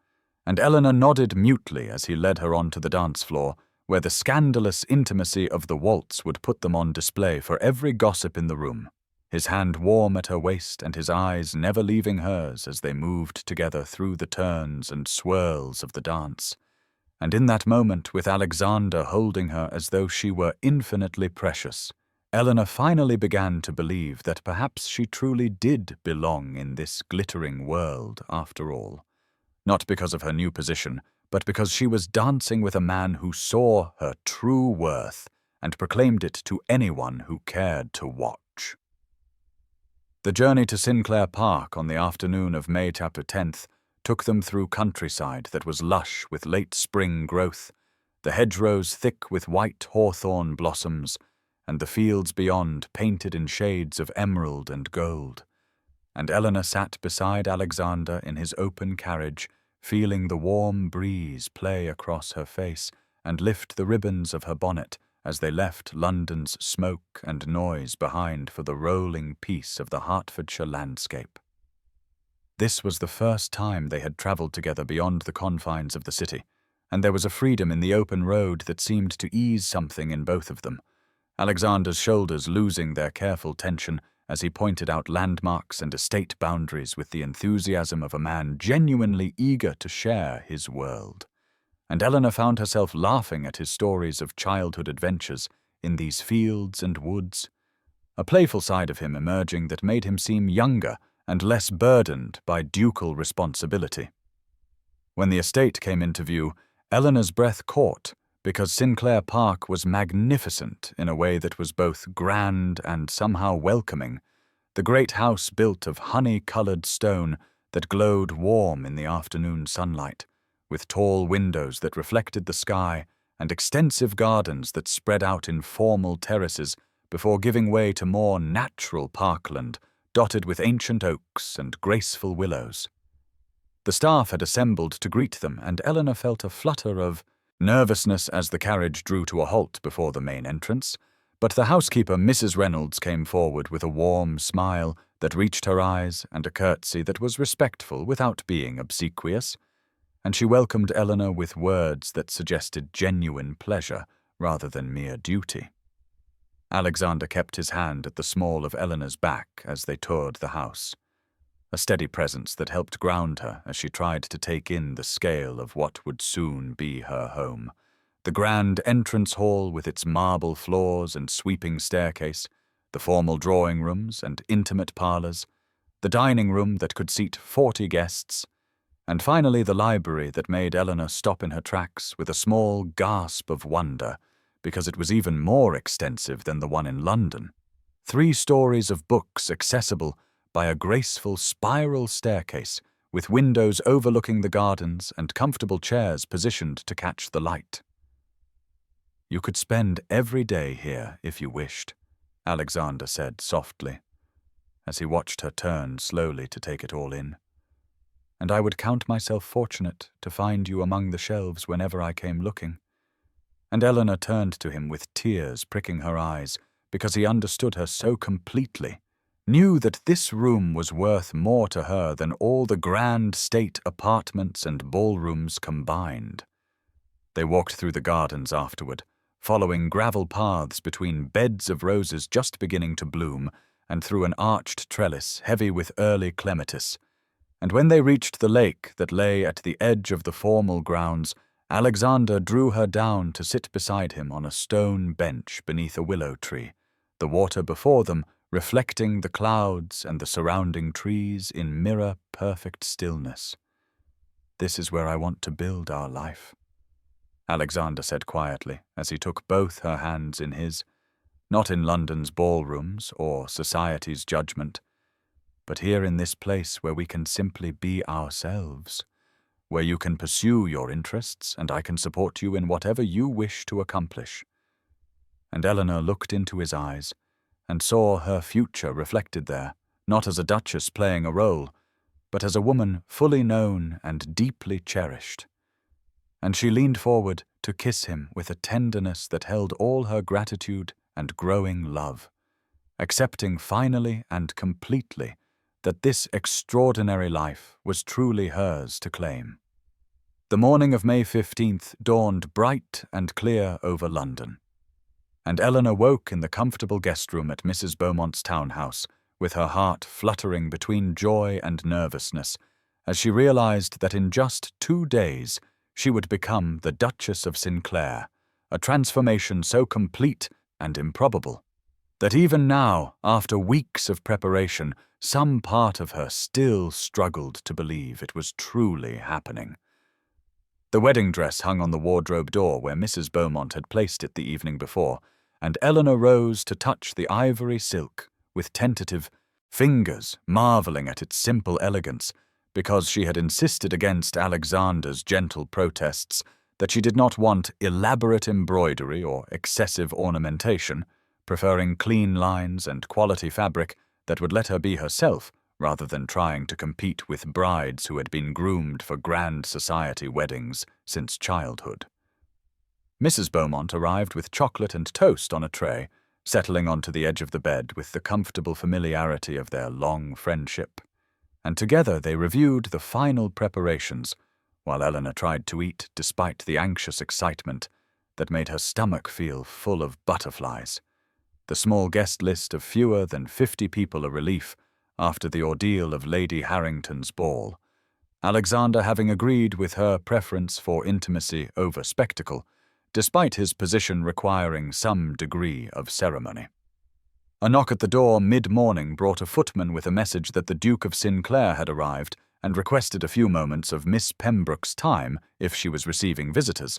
Speaker 1: and Eleanor nodded mutely as he led her onto the dance floor, where the scandalous intimacy of the waltz would put them on display for every gossip in the room, his hand warm at her waist and his eyes never leaving hers as they moved together through the turns and swirls of the dance. And in that moment, with Alexander holding her as though she were infinitely precious, Eleanor finally began to believe that perhaps she truly did belong in this glittering world after all. Not because of her new position, but because she was dancing with a man who saw her true worth and proclaimed it to anyone who cared to watch. The journey to Sinclair Park on the afternoon of May chapter 10th took them through countryside that was lush with late spring growth, the hedgerows thick with white hawthorn blossoms, and the fields beyond painted in shades of emerald and gold. And Eleanor sat beside Alexander in his open carriage, feeling the warm breeze play across her face and lift the ribbons of her bonnet as they left London's smoke and noise behind for the rolling peace of the Hertfordshire landscape. This was the first time they had travelled together beyond the confines of the city, and there was a freedom in the open road that seemed to ease something in both of them, Alexander's shoulders losing their careful tension as he pointed out landmarks and estate boundaries with the enthusiasm of a man genuinely eager to share his world. And Eleanor found herself laughing at his stories of childhood adventures in these fields and woods, a playful side of him emerging that made him seem younger and less burdened by ducal responsibility. When the estate came into view, Eleanor's breath caught, because Sinclair Park was magnificent in a way that was both grand and somehow welcoming, the great house built of honey-coloured stone that glowed warm in the afternoon sunlight, with tall windows that reflected the sky and extensive gardens that spread out in formal terraces before giving way to more natural parkland dotted with ancient oaks and graceful willows. The staff had assembled to greet them, and Eleanor felt a flutter of nervousness as the carriage drew to a halt before the main entrance, but the housekeeper, Mrs. Reynolds, came forward with a warm smile that reached her eyes and a curtsy that was respectful without being obsequious, and she welcomed Eleanor with words that suggested genuine pleasure rather than mere duty. Alexander kept his hand at the small of Eleanor's back as they toured the house, a steady presence that helped ground her as she tried to take in the scale of what would soon be her home. The grand entrance hall with its marble floors and sweeping staircase, the formal drawing rooms and intimate parlours, the dining room that could seat 40 guests, And finally the library that made Eleanor stop in her tracks with a small gasp of wonder, because it was even more extensive than the one in London. 3 stories of books accessible by a graceful spiral staircase, with windows overlooking the gardens and comfortable chairs positioned to catch the light. "You could spend every day here if you wished," Alexander said softly, as he watched her turn slowly to take it all in. "And I would count myself fortunate to find you among the shelves whenever I came looking." And Eleanor turned to him with tears pricking her eyes, because he understood her so completely, knew that this room was worth more to her than all the grand state apartments and ballrooms combined. They walked through the gardens afterward, following gravel paths between beds of roses just beginning to bloom, and through an arched trellis heavy with early clematis. And when they reached the lake that lay at the edge of the formal grounds, Alexander drew her down to sit beside him on a stone bench beneath a willow tree, the water before them reflecting the clouds and the surrounding trees in mirror-perfect stillness. "This is where I want to build our life," Alexander said quietly as he took both her hands in his, "not in London's ballrooms or society's judgment, but here in this place where we can simply be ourselves, where you can pursue your interests and I can support you in whatever you wish to accomplish." And Eleanor looked into his eyes and saw her future reflected there, not as a duchess playing a role, but as a woman fully known and deeply cherished. And she leaned forward to kiss him with a tenderness that held all her gratitude and growing love, accepting finally and completely that this extraordinary life was truly hers to claim. The morning of May 15th dawned bright and clear over London, and Eleanor woke in the comfortable guest room at Mrs. Beaumont's townhouse, with her heart fluttering between joy and nervousness, as she realized that in just 2 days she would become the Duchess of Sinclair, a transformation so complete and improbable that even now, after weeks of preparation, some part of her still struggled to believe it was truly happening. The wedding dress hung on the wardrobe door where Mrs. Beaumont had placed it the evening before, and Eleanor rose to touch the ivory silk with tentative fingers, marveling at its simple elegance, because she had insisted against Alexander's gentle protests that she did not want elaborate embroidery or excessive ornamentation, preferring clean lines and quality fabric that would let her be herself rather than trying to compete with brides who had been groomed for grand society weddings since childhood. Mrs. Beaumont arrived with chocolate and toast on a tray, settling onto the edge of the bed with the comfortable familiarity of their long friendship. And together they reviewed the final preparations, while Eleanor tried to eat despite the anxious excitement that made her stomach feel full of butterflies. The small guest list of fewer than 50 people a relief after the ordeal of Lady Harrington's ball, Alexander having agreed with her preference for intimacy over spectacle, despite his position requiring some degree of ceremony. A knock at the door mid-morning brought a footman with a message that the Duke of Sinclair had arrived and requested a few moments of Miss Pembroke's time if she was receiving visitors,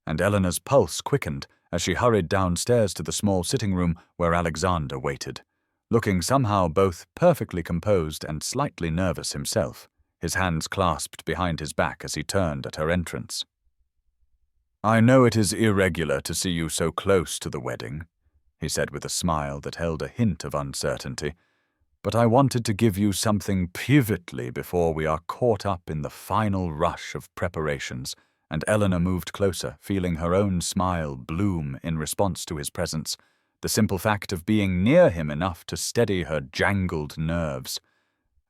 Speaker 1: and Eleanor's pulse quickened as she hurried downstairs to the small sitting room where Alexander waited, looking somehow both perfectly composed and slightly nervous himself, his hands clasped behind his back as he turned at her entrance. "I know it is irregular to see you so close to the wedding," he said with a smile that held a hint of uncertainty, "but I wanted to give you something pivotally before we are caught up in the final rush of preparations," and Eleanor moved closer, feeling her own smile bloom in response to his presence, the simple fact of being near him enough to steady her jangled nerves.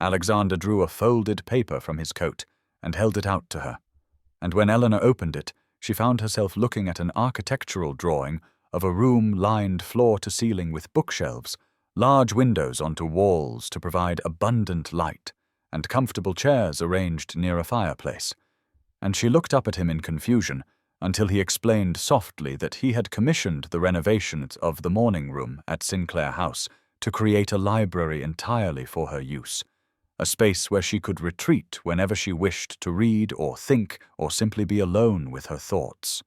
Speaker 1: Alexander drew a folded paper from his coat and held it out to her, and when Eleanor opened it, she found herself looking at an architectural drawing of a room lined floor to ceiling with bookshelves, large windows onto walls to provide abundant light, and comfortable chairs arranged near a fireplace. And she looked up at him in confusion until he explained softly that he had commissioned the renovations of the morning room at Sinclair House to create a library entirely for her use, a space where she could retreat whenever she wished to read or think or simply be alone with her thoughts.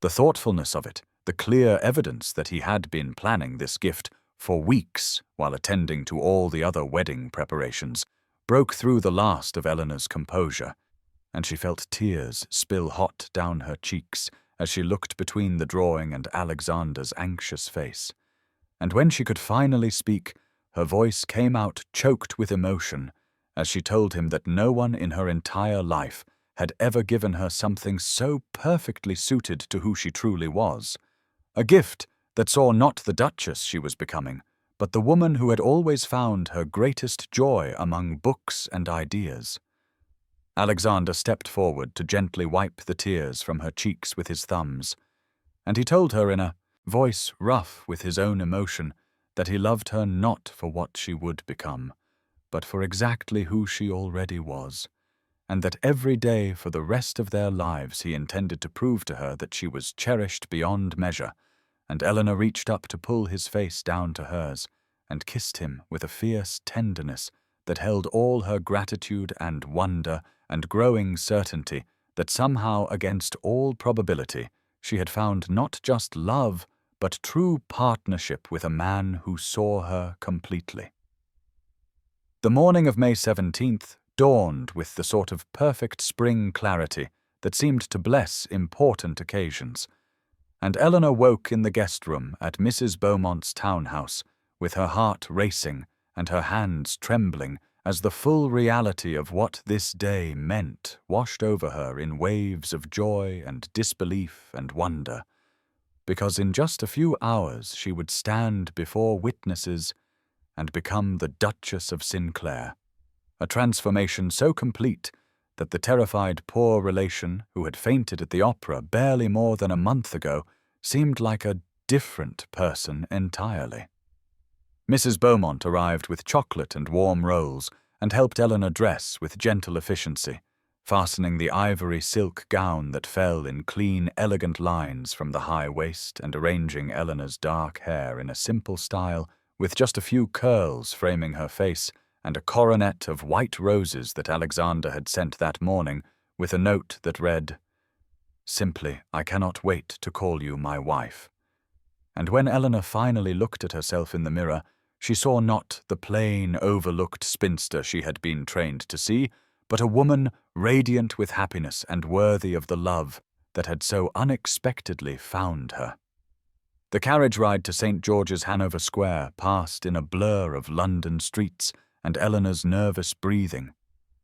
Speaker 1: The thoughtfulness of it, the clear evidence that he had been planning this gift for weeks while attending to all the other wedding preparations, broke through the last of Eleanor's composure, and she felt tears spill hot down her cheeks as she looked between the drawing and Alexander's anxious face. And when she could finally speak, her voice came out choked with emotion as she told him that no one in her entire life had ever given her something so perfectly suited to who she truly was, a gift that saw not the duchess she was becoming, but the woman who had always found her greatest joy among books and ideas. Alexander stepped forward to gently wipe the tears from her cheeks with his thumbs, and he told her in a voice rough with his own emotion that he loved her not for what she would become, but for exactly who she already was, and that every day for the rest of their lives he intended to prove to her that she was cherished beyond measure. And Eleanor reached up to pull his face down to hers and kissed him with a fierce tenderness that held all her gratitude and wonder and growing certainty that somehow, against all probability, she had found not just love, but true partnership with a man who saw her completely. The morning of May 17th dawned with the sort of perfect spring clarity that seemed to bless important occasions, and Eleanor woke in the guest room at Mrs. Beaumont's townhouse, with her heart racing and her hands trembling as the full reality of what this day meant washed over her in waves of joy and disbelief and wonder, because in just a few hours she would stand before witnesses and become the Duchess of Sinclair, a transformation so complete that the terrified poor relation who had fainted at the opera barely more than a month ago seemed like a different person entirely. Mrs. Beaumont arrived with chocolate and warm rolls and helped Eleanor dress with gentle efficiency, fastening the ivory silk gown that fell in clean, elegant lines from the high waist and arranging Eleanor's dark hair in a simple style with just a few curls framing her face and a coronet of white roses that Alexander had sent that morning with a note that read, "Simply, I cannot wait to call you my wife." And when Eleanor finally looked at herself in the mirror, she saw not the plain, overlooked spinster she had been trained to see, but a woman radiant with happiness and worthy of the love that had so unexpectedly found her. The carriage ride to St. George's, Hanover Square, passed in a blur of London streets and Eleanor's nervous breathing,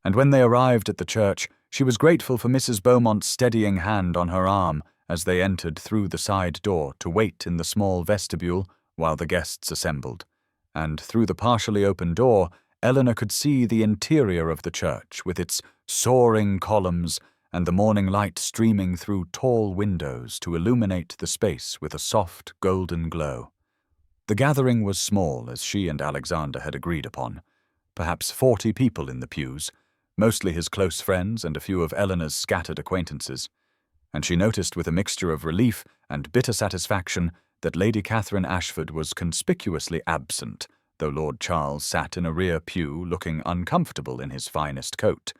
Speaker 1: and when they arrived at the church, she was grateful for Mrs. Beaumont's steadying hand on her arm as they entered through the side door to wait in the small vestibule while the guests assembled, and through the partially open door, Eleanor could see the interior of the church with its soaring columns and the morning light streaming through tall windows to illuminate the space with a soft golden glow. The gathering was small, as she and Alexander had agreed upon, perhaps 40 people in the pews, mostly his close friends and a few of Eleanor's scattered acquaintances, and she noticed with a mixture of relief and bitter satisfaction that Lady Catherine Ashford was conspicuously absent, though Lord Charles sat in a rear pew looking uncomfortable in his finest coat,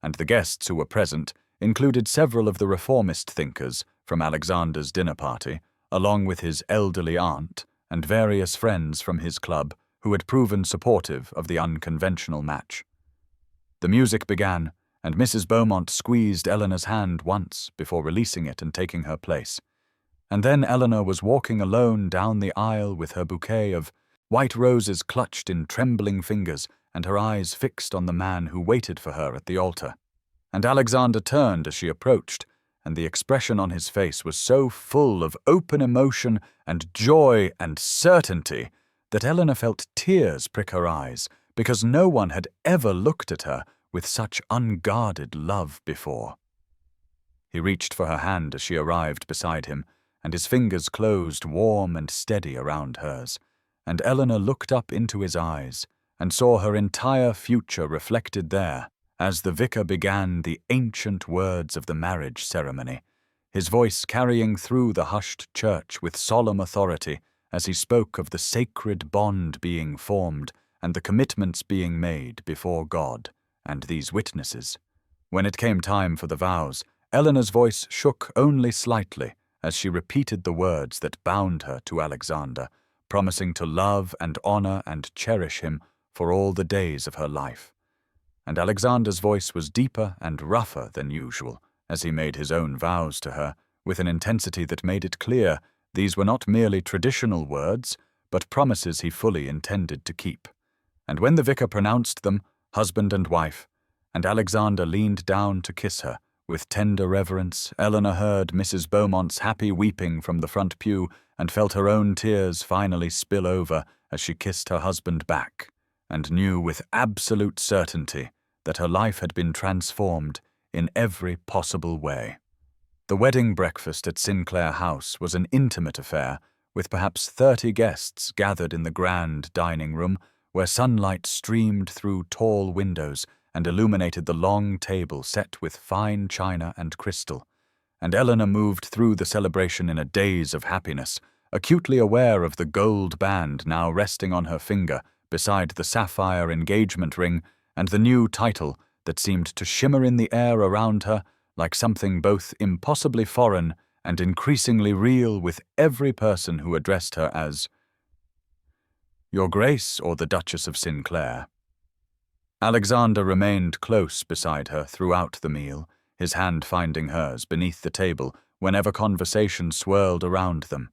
Speaker 1: and the guests who were present included several of the reformist thinkers from Alexander's dinner party, along with his elderly aunt and various friends from his club who had proven supportive of the unconventional match. The music began, and Mrs. Beaumont squeezed Eleanor's hand once before releasing it and taking her place. And then Eleanor was walking alone down the aisle with her bouquet of white roses clutched in trembling fingers and her eyes fixed on the man who waited for her at the altar. And Alexander turned as she approached, and the expression on his face was so full of open emotion and joy and certainty that Eleanor felt tears prick her eyes, because no one had ever looked at her with such unguarded love before. He reached for her hand as she arrived beside him, and his fingers closed warm and steady around hers, and Eleanor looked up into his eyes and saw her entire future reflected there as the vicar began the ancient words of the marriage ceremony, his voice carrying through the hushed church with solemn authority as he spoke of the sacred bond being formed and the commitments being made before God and these witnesses. When it came time for the vows, Eleanor's voice shook only slightly as she repeated the words that bound her to Alexander, promising to love and honor and cherish him for all the days of her life. And Alexander's voice was deeper and rougher than usual as he made his own vows to her, with an intensity that made it clear these were not merely traditional words, but promises he fully intended to keep. And when the vicar pronounced them, husband and wife, and Alexander leaned down to kiss her, with tender reverence, Eleanor heard Mrs. Beaumont's happy weeping from the front pew and felt her own tears finally spill over as she kissed her husband back, and knew with absolute certainty that her life had been transformed in every possible way. The wedding breakfast at Sinclair House was an intimate affair, with perhaps 30 guests gathered in the grand dining room, where sunlight streamed through tall windows and illuminated the long table set with fine china and crystal. And Eleanor moved through the celebration in a daze of happiness, acutely aware of the gold band now resting on her finger beside the sapphire engagement ring and the new title that seemed to shimmer in the air around her like something both impossibly foreign and increasingly real, with every person who addressed her as Your Grace or the Duchess of Sinclair. Alexander remained close beside her throughout the meal, his hand finding hers beneath the table whenever conversation swirled around them.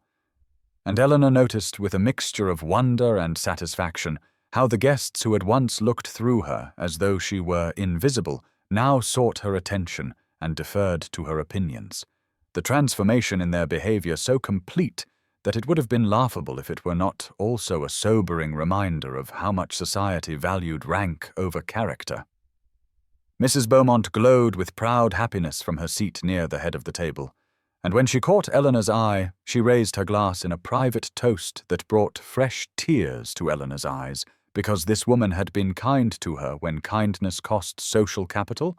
Speaker 1: And Eleanor noticed with a mixture of wonder and satisfaction how the guests who had once looked through her as though she were invisible now sought her attention and deferred to her opinions, the transformation in their behavior so complete that it would have been laughable if it were not also a sobering reminder of how much society valued rank over character. Mrs. Beaumont glowed with proud happiness from her seat near the head of the table, and when she caught Eleanor's eye, she raised her glass in a private toast that brought fresh tears to Eleanor's eyes, because this woman had been kind to her when kindness cost social capital,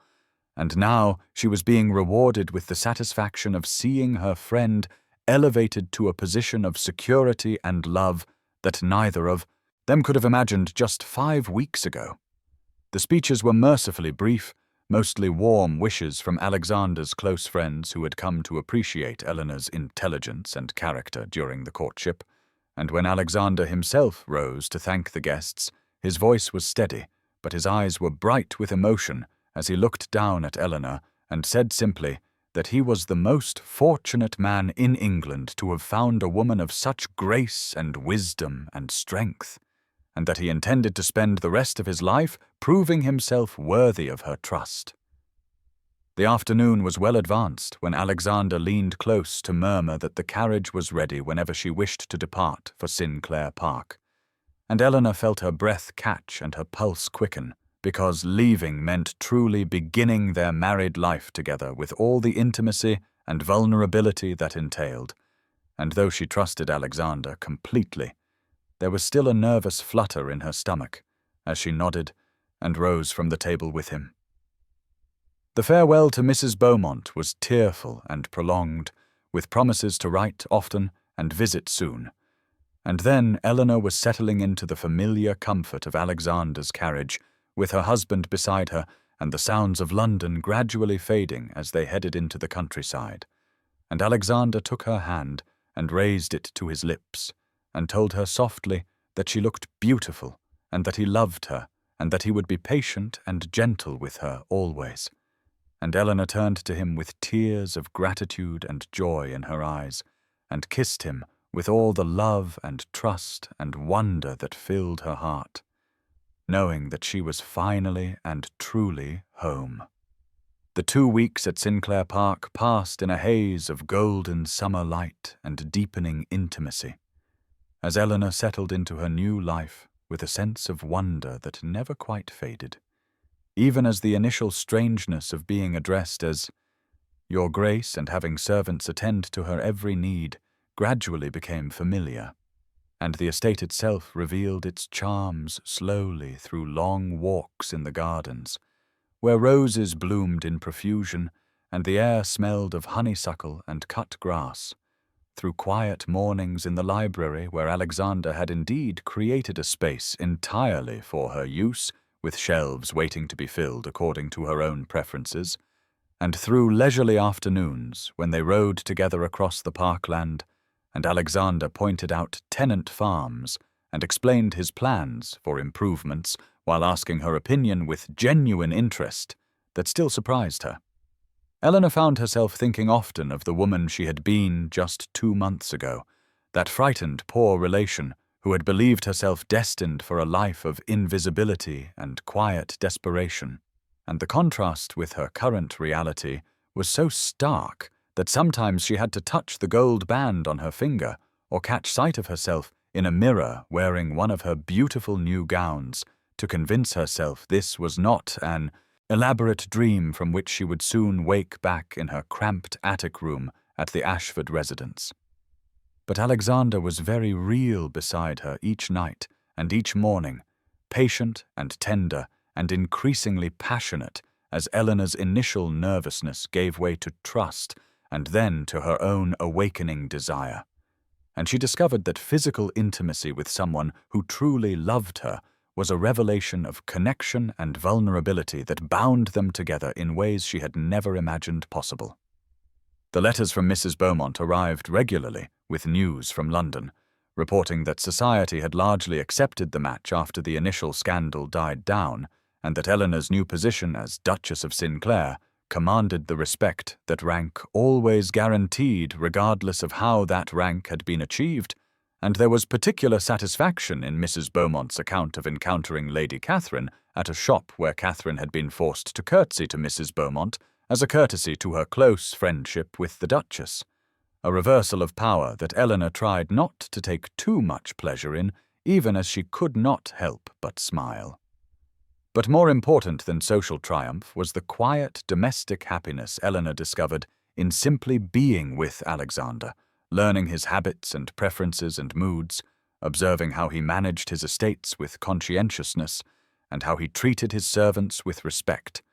Speaker 1: and now she was being rewarded with the satisfaction of seeing her friend elevated to a position of security and love that neither of them could have imagined just 5 weeks ago. The speeches were mercifully brief, mostly warm wishes from Alexander's close friends who had come to appreciate Eleanor's intelligence and character during the courtship, and when Alexander himself rose to thank the guests, his voice was steady, but his eyes were bright with emotion as he looked down at Eleanor and said simply that he was the most fortunate man in England to have found a woman of such grace and wisdom and strength, and that he intended to spend the rest of his life proving himself worthy of her trust. The afternoon was well advanced when Alexander leaned close to murmur that the carriage was ready whenever she wished to depart for Sinclair Park, and Eleanor felt her breath catch and her pulse quicken, because leaving meant truly beginning their married life together with all the intimacy and vulnerability that entailed, and though she trusted Alexander completely, there was still a nervous flutter in her stomach as she nodded and rose from the table with him. The farewell to Mrs. Beaumont was tearful and prolonged, with promises to write often and visit soon. And then Eleanor was settling into the familiar comfort of Alexander's carriage, with her husband beside her and the sounds of London gradually fading as they headed into the countryside. And Alexander took her hand and raised it to his lips, and told her softly that she looked beautiful, and that he loved her, and that he would be patient and gentle with her always. And Eleanor turned to him with tears of gratitude and joy in her eyes, and kissed him with all the love and trust and wonder that filled her heart, knowing that she was finally and truly home. The 2 weeks at Sinclair Park passed in a haze of golden summer light and deepening intimacy, as Eleanor settled into her new life with a sense of wonder that never quite faded, even as the initial strangeness of being addressed as Your Grace and having servants attend to her every need gradually became familiar, and the estate itself revealed its charms slowly through long walks in the gardens, where roses bloomed in profusion and the air smelled of honeysuckle and cut grass, through quiet mornings in the library where Alexander had indeed created a space entirely for her use, with shelves waiting to be filled according to her own preferences, and through leisurely afternoons when they rode together across the parkland, and Alexander pointed out tenant farms and explained his plans for improvements while asking her opinion with genuine interest that still surprised her. Eleanor found herself thinking often of the woman she had been just 2 months ago, that frightened poor relation who had believed herself destined for a life of invisibility and quiet desperation, and the contrast with her current reality was so stark that sometimes she had to touch the gold band on her finger or catch sight of herself in a mirror wearing one of her beautiful new gowns to convince herself this was not an elaborate dream from which she would soon wake back in her cramped attic room at the Ashford residence. But Alexander was very real beside her each night and each morning, patient and tender and increasingly passionate as Eleanor's initial nervousness gave way to trust and then to her own awakening desire. And she discovered that physical intimacy with someone who truly loved her was a revelation of connection and vulnerability that bound them together in ways she had never imagined possible. The letters from Mrs. Beaumont arrived regularly with news from London, reporting that society had largely accepted the match after the initial scandal died down, and that Eleanor's new position as Duchess of Sinclair commanded the respect that rank always guaranteed regardless of how that rank had been achieved, and there was particular satisfaction in Mrs. Beaumont's account of encountering Lady Catherine at a shop where Catherine had been forced to curtsy to Mrs. Beaumont as a courtesy to her close friendship with the Duchess, a reversal of power that Eleanor tried not to take too much pleasure in, even as she could not help but smile. But more important than social triumph was the quiet domestic happiness Eleanor discovered in simply being with Alexander, learning his habits and preferences and moods, observing how he managed his estates with conscientiousness, and how he treated his servants with respect,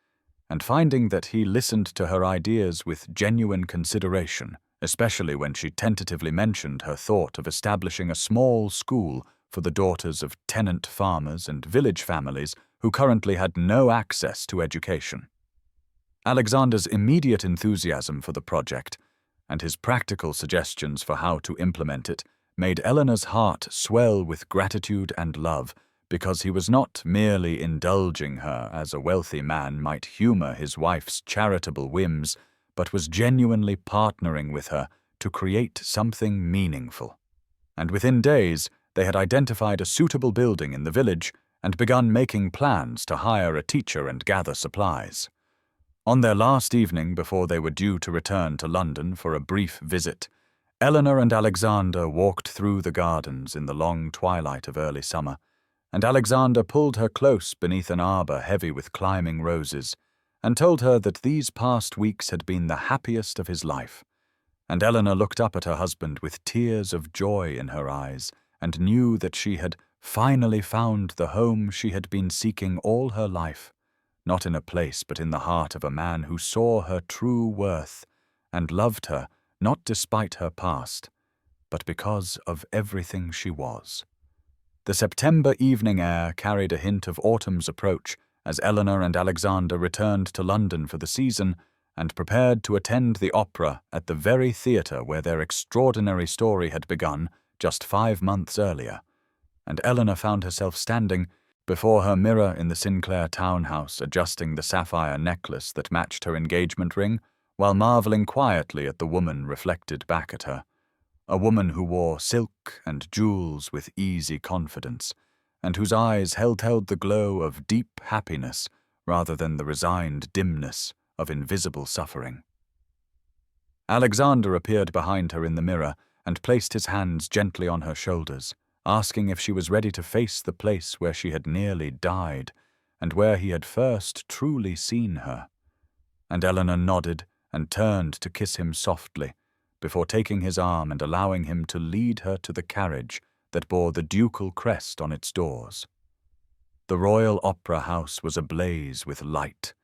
Speaker 1: and finding that he listened to her ideas with genuine consideration, especially when she tentatively mentioned her thought of establishing a small school for the daughters of tenant farmers and village families who currently had no access to education. Alexander's immediate enthusiasm for the project and his practical suggestions for how to implement it made Eleanor's heart swell with gratitude and love, because he was not merely indulging her as a wealthy man might humor his wife's charitable whims, but was genuinely partnering with her to create something meaningful. And within days, they had identified a suitable building in the village and begun making plans to hire a teacher and gather supplies. On their last evening before they were due to return to London for a brief visit, Eleanor and Alexander walked through the gardens in the long twilight of early summer, and Alexander pulled her close beneath an arbor heavy with climbing roses, and told her that these past weeks had been the happiest of his life. And Eleanor looked up at her husband with tears of joy in her eyes, and knew that she had finally found the home she had been seeking all her life, not in a place but in the heart of a man who saw her true worth and loved her not despite her past, but because of everything she was. The September evening air carried a hint of autumn's approach as Eleanor and Alexander returned to London for the season and prepared to attend the opera at the very theatre where their extraordinary story had begun just 5 months earlier, and Eleanor found herself standing before her mirror in the Sinclair townhouse adjusting the sapphire necklace that matched her engagement ring, while marveling quietly at the woman reflected back at her, a woman who wore silk and jewels with easy confidence, and whose eyes held the glow of deep happiness rather than the resigned dimness of invisible suffering. Alexander appeared behind her in the mirror and placed his hands gently on her shoulders, asking if she was ready to face the place where she had nearly died, and where he had first truly seen her. And Eleanor nodded and turned to kiss him softly, before taking his arm and allowing him to lead her to the carriage that bore the ducal crest on its doors. The Royal Opera House was ablaze with light,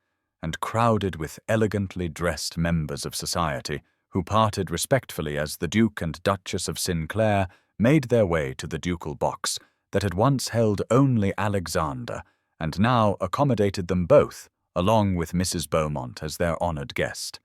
Speaker 1: and crowded with elegantly dressed members of society who parted respectfully as the Duke and Duchess of Sinclair made their way to the ducal box that had once held only Alexander, and now accommodated them both, along with Mrs. Beaumont as their honoured guest.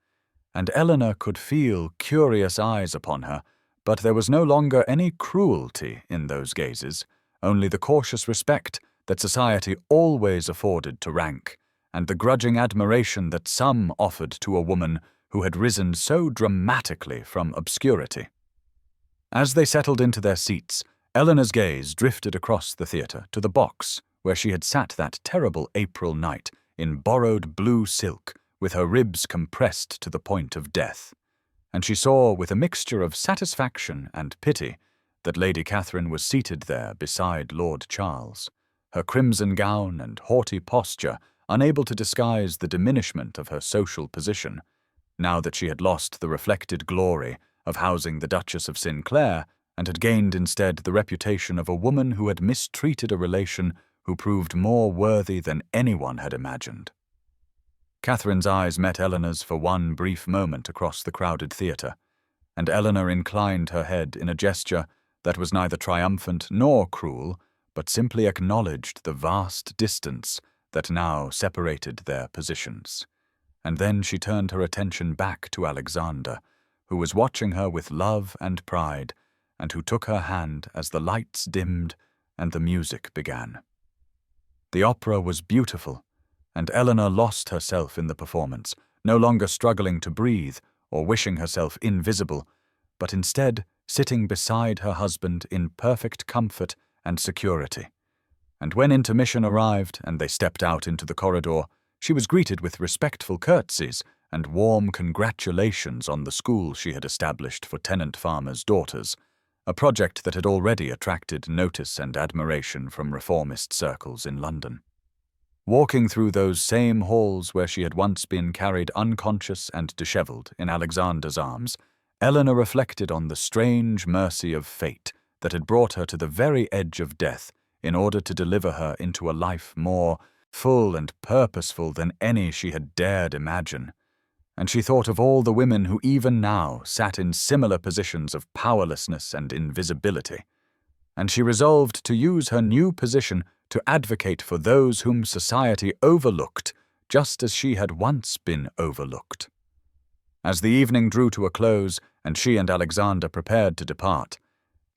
Speaker 1: And Eleanor could feel curious eyes upon her, but there was no longer any cruelty in those gazes, only the cautious respect that society always afforded to rank, and the grudging admiration that some offered to a woman who had risen so dramatically from obscurity. As they settled into their seats, Eleanor's gaze drifted across the theatre to the box where she had sat that terrible April night in borrowed blue silk, with her ribs compressed to the point of death, and she saw with a mixture of satisfaction and pity that Lady Catherine was seated there beside Lord Charles, her crimson gown and haughty posture unable to disguise the diminishment of her social position, now that she had lost the reflected glory of housing the Duchess of Sinclair and had gained instead the reputation of a woman who had mistreated a relation who proved more worthy than anyone had imagined. Catherine's eyes met Eleanor's for one brief moment across the crowded theatre, and Eleanor inclined her head in a gesture that was neither triumphant nor cruel, but simply acknowledged the vast distance that now separated their positions. And then she turned her attention back to Alexander, who was watching her with love and pride, and who took her hand as the lights dimmed and the music began. The opera was beautiful, and Eleanor lost herself in the performance, no longer struggling to breathe or wishing herself invisible, but instead sitting beside her husband in perfect comfort and security. And when intermission arrived and they stepped out into the corridor, she was greeted with respectful curtsies and warm congratulations on the school she had established for tenant farmers' daughters, a project that had already attracted notice and admiration from reformist circles in London. Walking through those same halls where she had once been carried unconscious and dishevelled in Alexander's arms, Eleanor reflected on the strange mercy of fate that had brought her to the very edge of death in order to deliver her into a life more full and purposeful than any she had dared imagine. And she thought of all the women who even now sat in similar positions of powerlessness and invisibility, and she resolved to use her new position to advocate for those whom society overlooked, just as she had once been overlooked. As the evening drew to a close and she and Alexander prepared to depart,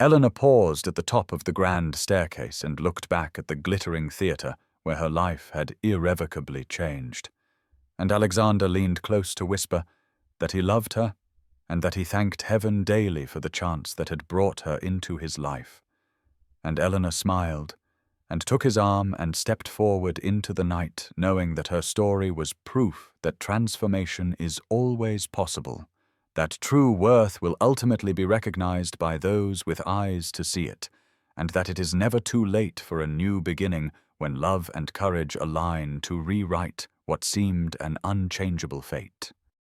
Speaker 1: Eleanor paused at the top of the grand staircase and looked back at the glittering theatre where her life had irrevocably changed. And Alexander leaned close to whisper that he loved her and that he thanked heaven daily for the chance that had brought her into his life. And Eleanor smiled and took his arm and stepped forward into the night, knowing that her story was proof that transformation is always possible, that true worth will ultimately be recognized by those with eyes to see it, and that it is never too late for a new beginning when love and courage align to rewrite what seemed an unchangeable fate.